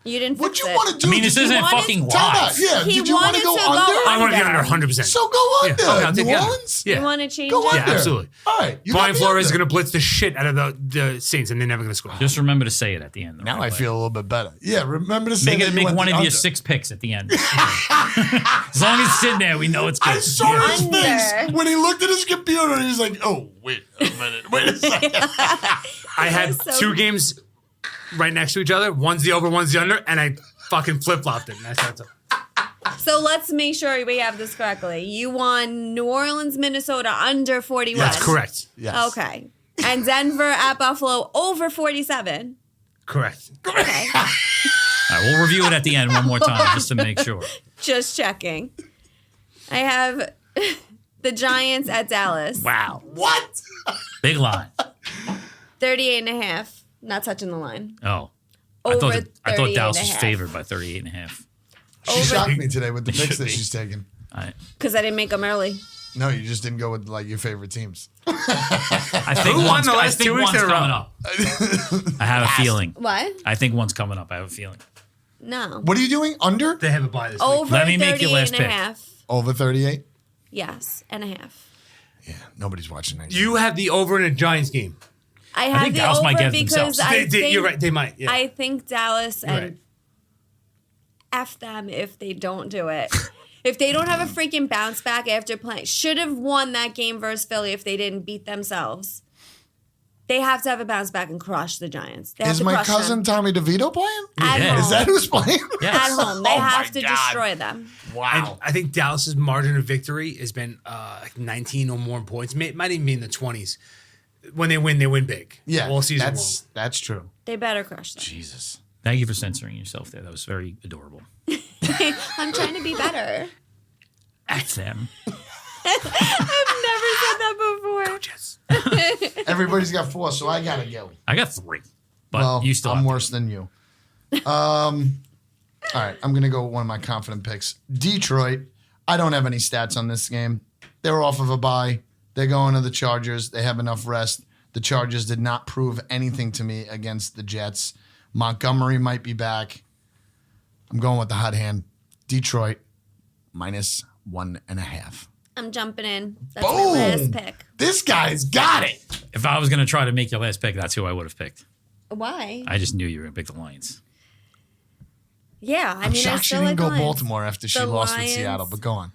You didn't What fix you it. want to do? I mean, this Did you isn't want- fucking Time out. live. Yeah. He Did you want to wanted go to go under? I want to get under Under. 100%. So go under. Yeah, okay, I'll take New the under. Orleans? Yeah. You want to change Go it? under. Yeah, absolutely. All right. You Brian got the Flores is under. going to blitz the shit out of the Saints, and they're never going to score. Just remember to say it at the end. the Now right I way. feel a little bit better. Yeah, remember to say Make that it you make went one the of your under. 6 picks at the end. As long as it's sitting there, we know it's good. I saw his Under. face when he looked at his computer. He was like, "Oh, wait a minute. Wait a second." I had So- 2 games right next to each other. One's the over, one's the under, and I fucking flip-flopped it. And that's it. So let's make sure we have this correctly. You won New Orleans, Minnesota under 41. That's correct. Yes. Okay. And Denver at Buffalo over 47. Correct. Okay. All right, we'll review it at the end one more time just to make sure. Just checking. I have the Giants at Dallas. Wow. What? Big line. 38.5. Not touching the line. Oh. Over I thought 38 Dallas and a was half. favored by 38.5. She shocked me today with the picks should that be. she's taking. Because I didn't make them early. No, you just didn't go with like your favorite teams. I think Who won one's, the I last think 2 weeks one's in a row? coming up. I have a feeling. What? I think one's coming up. I have a feeling. No. What are you doing? Under? They have a bye this week. Over Let me make your 38 last and a pick. half. Over 38? Yes, and a half. Yeah, nobody's watching that. You have the over in a Giants game. I have think the Dallas over might get it because themselves. I think You're right. They might. Yeah. I think Dallas and Right. F them if they don't do it. If they don't have a freaking bounce back after playing, should have won that game versus Philly if they didn't beat themselves. They have to have a bounce back and crush the Giants. They have Is to my crush cousin them. Tommy DeVito playing? At Yeah. home. Is that who's playing? Yes. At home. They Oh my have to God. destroy them. And Wow. I think Dallas's margin of victory has been like 19 or more points. Might even be in the 20s. When they win big. Yeah, all season long. that's true. They better crush them. Jesus. Thank you for censoring yourself there. That was very adorable. I'm trying to be better. F them. I've never said that before. Yes. Everybody's got 4, so I gotta go. I got 3. But Well, you still I'm have worse than you. All right, I'm gonna go with one of my confident picks. Detroit. I don't have any stats on this game. They're off of a bye. They're going to the Chargers. They have enough rest. The Chargers did not prove anything to me against the Jets. Montgomery might be back. I'm going with the hot hand. Detroit -1.5. I'm jumping in. That's Boom. my last pick. This guy's got it. If I was going to try to make your last pick, that's who I would have picked. Why? I just knew you were going to pick the Lions. Yeah, I I'm mean, I shocked she still didn't like go Lions. Baltimore after she The lost with Lions- Seattle, but go on.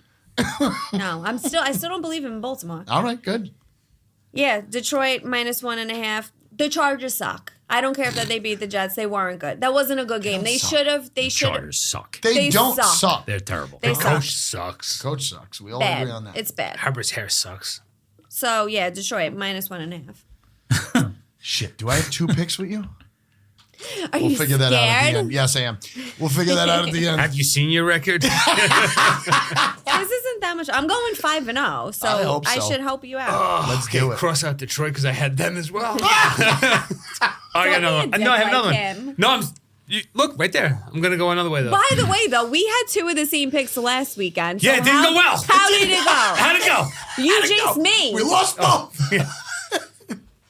No, I still don't believe in Baltimore. All right, good. Yeah, Detroit -1.5. The Chargers suck. I don't care if that they beat the Jets. They weren't good. That wasn't a good game. They suck. should have. They should. Chargers suck. They don't suck. suck. They're terrible. They The suck. coach sucks. Coach sucks. We all Bad. agree on that. It's bad. Herbert's hair sucks. So yeah, Detroit -1.5. Shit. Do I have 2 picks with you? Are We'll you figure that out at the scared? end. Yes, I am. We'll figure that out at the end. Have you seen your record? This isn't that much. I'm going 5-0, so I hope so. should help you out. Let's do it. Cross out Detroit because I had them as well. I got another one. Don't be a No, I have dick another like one. him. No, look right there. I'm gonna go another way though. By the way, though, we had 2 of the same picks last weekend. Yeah, it didn't go well. How did it go? How'd it go? You jinxed me. We lost both.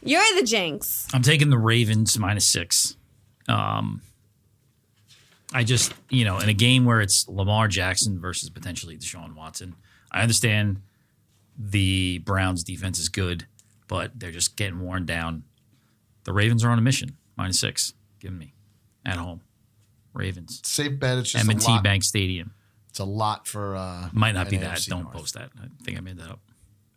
You're the jinx. I'm taking the Ravens -6. I just, in a game where it's Lamar Jackson versus potentially Deshaun Watson, I understand the Browns defense is good, but they're just getting worn down. The Ravens are on a mission. -6. Give me at home. Ravens. Safe bet. It's just a M&T lot. Bank Stadium. It's a lot for. Might not be an that. AFC Don't North. post that. I think I made that up.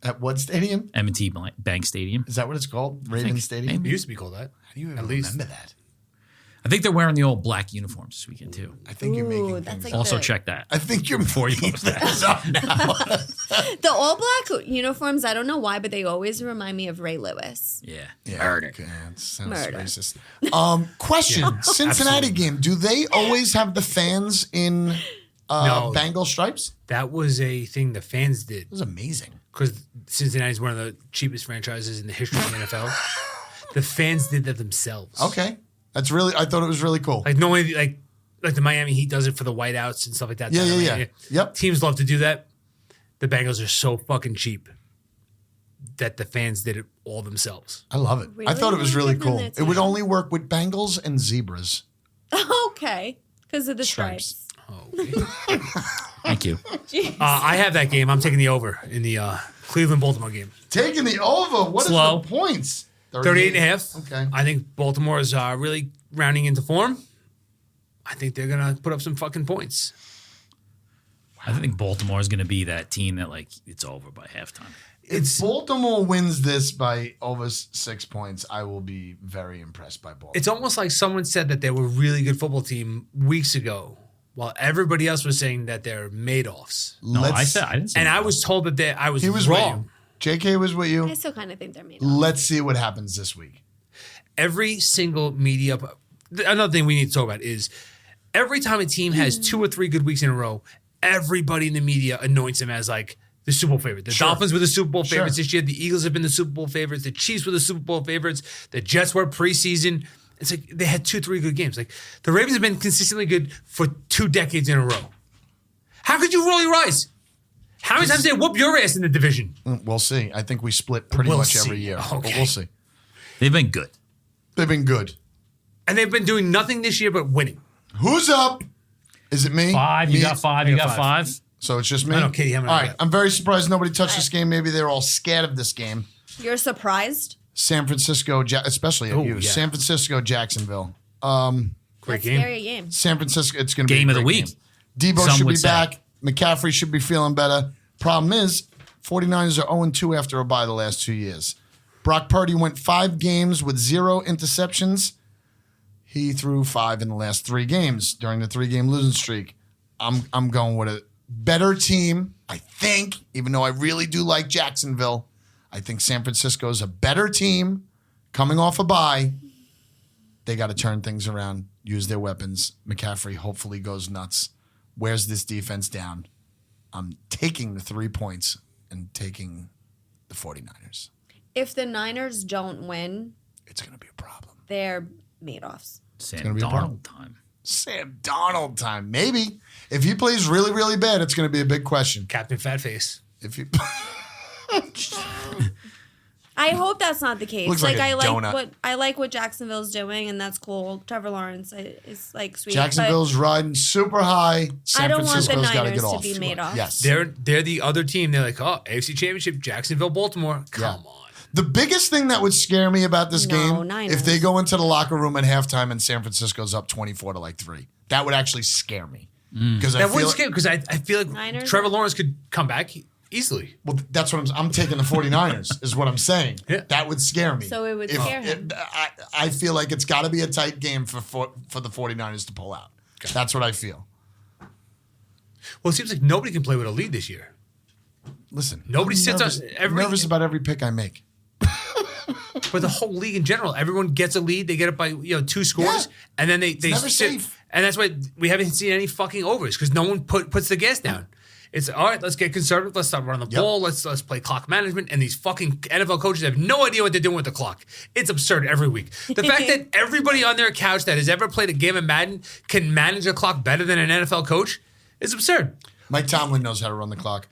At what stadium? M&T Bank Stadium. Is that what it's called? Raven Stadium. It used to be called that. How do you even At least. remember that? I think they're wearing the old black uniforms this weekend too. I think you're Ooh, making that's things like up. Also the- check that. I think you're Before you making post that. things up now. The all black uniforms, I don't know why, but they always remind me of Ray Lewis. Yeah. Murder. Okay, it sounds Murder. racist. Question: Cincinnati game. Do they always have the fans in No. Bengal stripes? That was a thing the fans did It was amazing. because Cincinnati's one of the cheapest franchises in the history of the NFL. The fans did that themselves. Okay, that's really. I thought it was really cool. Like normally, like the Miami Heat does it for the whiteouts and stuff like that. Yeah. Yep. Teams love to do that. The Bengals are so fucking cheap that the fans did it all themselves. I love it. I Really? thought it was Why really give them cool. that It would time? only work with Bengals and zebras. Okay. Because of the Stripes. stripes. Thank you. I have that game. I'm taking the over in the Cleveland-Baltimore game. Taking the over. What is Slow. the points? 38.5. Okay. I think Baltimore is really rounding into form. I think they're going to put up some fucking points. I think Baltimore is going to be that team that it's over by halftime. If Baltimore wins this by over 6 points, I will be very impressed by Baltimore. It's almost like someone said that they were a really good football team weeks ago, while everybody else was saying that they're Madoffs. No, I didn't say And that. I was told that I was He was wrong. with you. JK was with you. I still kind of think they're made up. Let's see what happens this week. Every single media. Another thing we need to talk about is every time a team has 2 or 3 good weeks in a row, everybody in the media anoints them as like the Super Bowl favorite. The Sure. Dolphins were the Super Bowl favorites Sure. this year. The Eagles have been the Super Bowl favorites. The Chiefs were the Super Bowl favorites. The Jets were preseason. It's like they had 2-3 good games. Like the Ravens have been consistently good for 2 decades in a row. How could you roll your eyes? How many times did they whoop your ass in the division? We'll see. I think we split pretty We'll much see. every year. But Okay. we'll see. They've been good. They've been good. And they've been doing nothing this year but winning. Who's up? Is it me? 5. You Me? got 5. You got 5. So it's just me? I know, Katie, how many All I right. got? I'm very surprised nobody touched this game. Maybe they're all scared of this game. You're surprised? San Francisco, especially at Oh, you. yeah. San Francisco, Jacksonville. Great That's game. scary game. San Francisco, it's going to be Game a of the great week. game. Debo Some should would be say. back. McCaffrey should be feeling better. Problem is, 49ers are 0-2 after a bye the last 2 years. Brock Purdy went 5 games with 0 interceptions. He threw 5 in the last 3 games during the 3-game losing streak. I'm going with a better team, I think, even though I really do like Jacksonville. I think San Francisco is a better team coming off a bye. They got to turn things around, use their weapons. McCaffrey hopefully goes nuts, wears this defense down. I'm taking the 3 points and taking the 49ers. If the Niners don't win, It's going to be a problem. they're Madoffs. Sam gonna be a problem. Darnold time. Sam Donald time. Maybe. If he plays really, really bad, it's going to be a big question. Captain Fatface. If he I hope that's not the case. Looks like a donut. I like what Jacksonville's doing, and that's cool. Trevor Lawrence is like sweet. Jacksonville's riding super high. San I don't want the Francisco's got to Niners get to off. be made off. Yes. They're the other team. They're like, oh, AFC Championship, Jacksonville, Baltimore. Come on. The biggest thing that would scare me about this No, game, Niners. if they go into the locker room at halftime and San Francisco's up 24-3, that would actually scare me. Because That wouldn't scare because I feel like Niners? Trevor Lawrence could come back easily. Well, that's what I'm taking the 49ers, is what I'm saying. Yeah. That would scare me. So it would scare him. I feel like it's got to be a tight game for the 49ers to pull out. That's what I feel. Well, it seems like nobody can play with a lead this year. Listen. Nobody I'm sits nervous, on every- nervous about every pick I make. But the whole league in general, everyone gets a lead. They get up by 2 scores, and then they never sit. safe. And that's why we haven't seen any fucking overs because no one puts the gas down. It's all right. Let's get conservative. Let's stop running the ball. Let's play clock management. And these fucking NFL coaches have no idea what they're doing with the clock. It's absurd every week. The fact that everybody on their couch that has ever played a game of Madden can manage a clock better than an NFL coach is absurd. Mike Tomlin knows how to run the clock.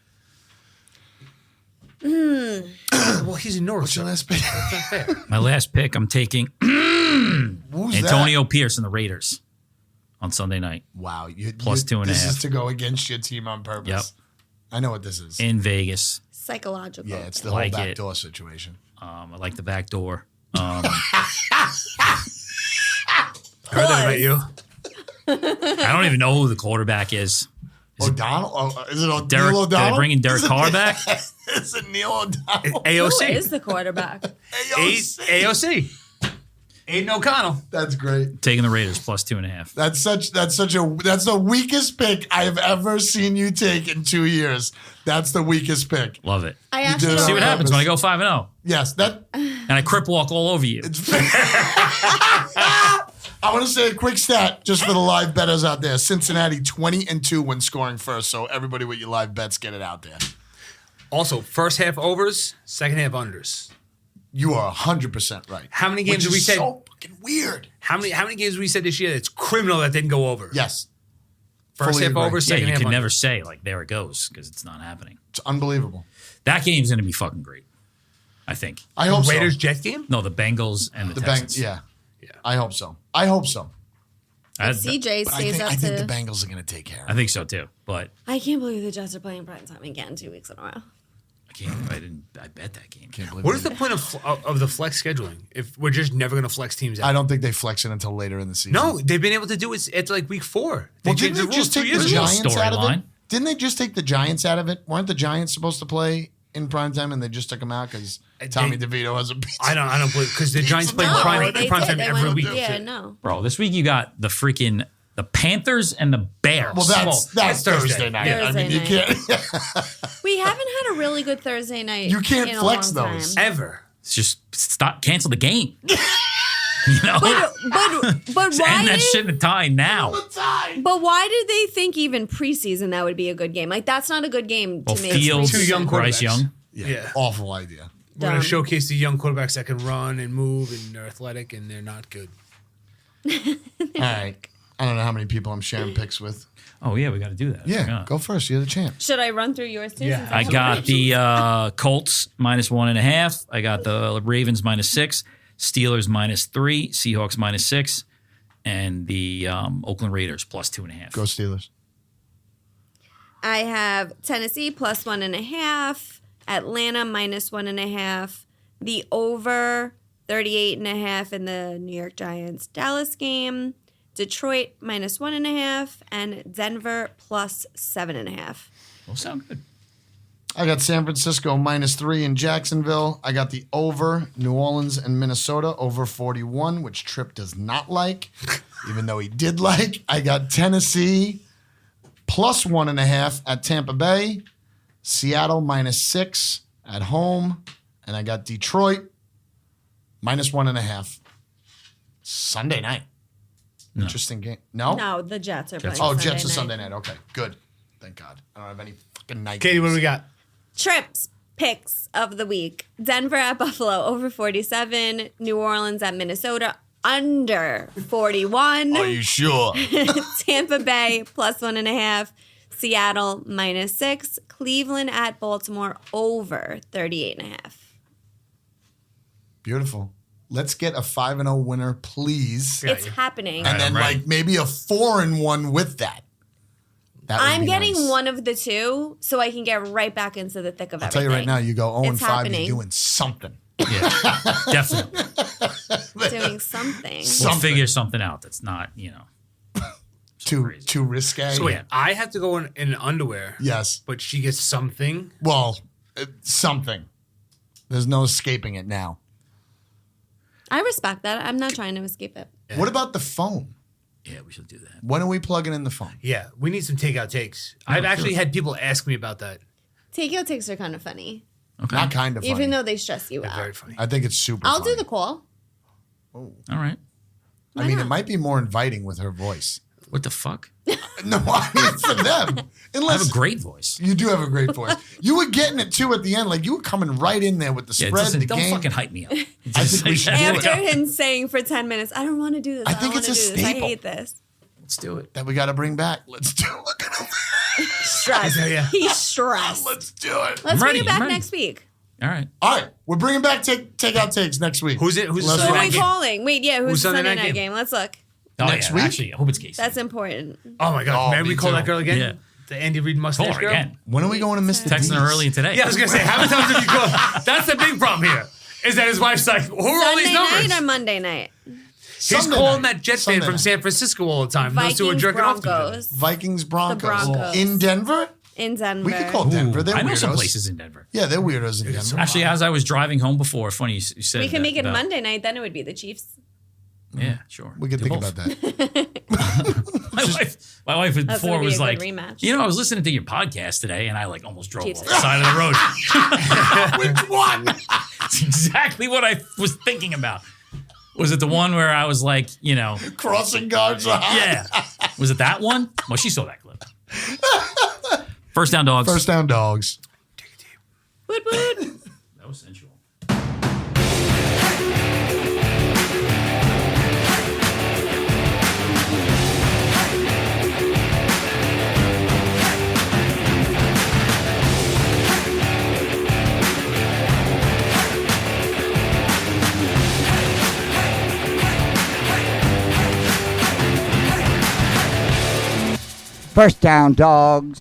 Well, he's a Norris. What's your last pick? That's not fair. My last pick, I'm taking Who's Antonio that? Pierce and the Raiders on Sunday night. Wow. Plus 2.5. This is to go against your team on purpose. Yep. I know what this is. In Vegas. Psychological. Yeah, it's the Like whole it. backdoor situation. I like the back door. Heard that about you. I don't even know who the quarterback is. O'Donnell? Oh, is it Derek, Neil are O'Donnell? they bringing Derek Carr back? Is it Neil O'Donnell? Who AOC. is the quarterback? AOC. Aiden O'Connell. That's great. Taking the Raiders plus 2.5. That's the weakest pick I have ever seen you take in 2 years. That's the weakest pick. Love it. I did actually it See on what don't happens when I go 5-0 Yes, that. and I crip walk all over you. I want to say a quick stat just for the live bettors out there. Cincinnati 20-2 when scoring first. So everybody with your live bets, get it out there. Also, first half overs, second half unders. You are 100% right. How many games Which did we is say? so fucking weird. How many games did we said this year? It's criminal that didn't go over. Yes, First fully half agree. over, Yeah, second you half can under. never say, like, there it goes, because it's not happening. it's unbelievable. That game's going to be fucking great, I think. I hope Raiders so. Jet game. No, the Bengals and the The Texans. Bengals, yeah. Yeah. I hope so. I hope so. CJ But stays I up think the to. Bengals are going to take care of I it. think so, too. But I can't believe the Jets are playing prime time again 2 weeks in a row. I bet that game. Can't believe What it. is the point of the flex scheduling if we're just never going to flex teams out? I don't think they flex it until later in the season. No, they've been able to do it at like week 4. Well, changed didn't they just take the ago. Giants out of it? Storyline. Didn't they just take the Giants out of it? Weren't the Giants supposed to play in primetime and they just took them out because Tommy DeVito has a pizza? I don't believe because the Giants play No, prime they time did. They every went- week. Yeah, no. Bro, this week you got the freaking the Panthers and the Bears. Well, that's that's Thursday Thursday. night. Yeah. I mean, you Thursday can't. We haven't had a really good Thursday night. You can't in a flex long those. time. Ever. It's just stop, cancel the game. You know? But Just why end that did, shit in a tie now. but why did they think even preseason that would be a good game? Like that's not a good game to Well, make. Fields, Too young Bryce quarterbacks. Young. Yeah. Awful idea. We're going Dumb. to showcase the young quarterbacks that can run and move and they're athletic and they're not good. All right. I don't know how many people I'm sharing picks with. Oh yeah, we got to do that. I Yeah, forgot. go first. You're the champ. Should I run through yours too? Yeah. since I I'm got rich? the Colts minus 1.5. I got the Ravens minus 6, Steelers minus 3, Seahawks minus 6, and the Oakland Raiders plus 2.5. Go Steelers. I have Tennessee plus 1.5, Atlanta minus 1.5, the over 38.5 in the New York Giants Dallas game, Detroit minus 1.5, and Denver plus 7.5. Those sound good. I got San Francisco minus 3 in Jacksonville. I got the over New Orleans and Minnesota over 41, which Tripp does not like, even though he did like. I got Tennessee plus 1.5 at Tampa Bay, Seattle minus 6 at home, and I got Detroit minus 1.5. Sunday night. No. Interesting game. No? No, the Jets are playing. Oh, Sunday Jets are night. Sunday night. Okay, good. Thank God. I don't have any fucking night Katie, what do games. we got? Trips picks of the week: Denver at Buffalo over 47, New Orleans at Minnesota under 41. Are you sure? Tampa Bay plus 1.5, Seattle minus 6, Cleveland at Baltimore over 38.5. Beautiful. Let's get a 5-0 winner, please. Yeah, It's happening. And then right. like maybe a 4-1 with that. That would I'm be getting nice. one of the two so I can get right back into the thick of I'll everything. tell you right now, you go 0-5, happening. you're doing something. Yeah, definitely. Doing something. We'll Something. figure something out that's not, Too risque. So wait, Yeah. I have to go in underwear, Yes. but she gets something. Well, something. There's no escaping it now. I respect that. I'm not trying to escape it. What about the phone? Yeah, we should do that. When are we plugging in the phone? Yeah, we need some takeout takes. I've actually had people ask me about that. Takeout takes are kind of funny. Okay. Not kind of funny. Even though they stress you They're out. very funny. I think it's super I'll funny. do the call. All right. I mean, not? it might be more inviting with her voice. What the fuck? No, I mean for them. I have Unless a great voice. you do have a great voice. You were getting it too at the end. Like you were coming right in there with the Yeah, spread, listen, the don't game. fucking hype me up. I think we should do it. After him saying for 10 minutes, I don't want to do this. I I think don't want it's to a do this. I staple. hate this. Let's do it. That we got to bring back. Let's do it. Stress. Yeah. He's stressed. Let's do it. Let's ready, bring it back I'm ready. next week. All right. All right, we're bringing back take out takes next week. Who's it? Who's Let's the Who rock are Sunday we it. game? calling? Wait, yeah, who's Who's the Sunday Sunday night night game? game? Let's look. Oh, Next yeah, week? Actually, I hope it's Casey. That's important. Oh my God! Oh, Remember me we called too. that girl again? Yeah. The Andy Reid Call mustache her girl. again. When are we going to Mr. Texting her D's? earlier today. Yeah, I was gonna say, how many times have you called? That's the big problem here. Is that his wife's like, who are all these Sunday numbers? night or Monday night? He's Sunday calling night. that jet Sunday fan from night. San Francisco all the time. Those two are Vikings, jerking off to each other. Broncos Vikings Broncos. Broncos. In Denver? in Denver. We could call Denver. They're I know weirdos. some places in Denver. Yeah, they're weirdos in Denver. Actually, as I was driving home before, funny you said We can that make it about- Monday night. Then it would be the Chiefs. Yeah, sure. We could Do think both. about that. My wife That's before gonna be was a like, good rematch. you know, I was listening to your podcast today, and I like almost drove Chiefs. off the side of the road. Which one? That's exactly what I was thinking about. Was it the one where I was like, you know, Crossing guards are hot. yeah. Was it that one? Well, she saw that clip. First down, dogs. First down, dogs. Woot woot. That was sensual. First down, dogs.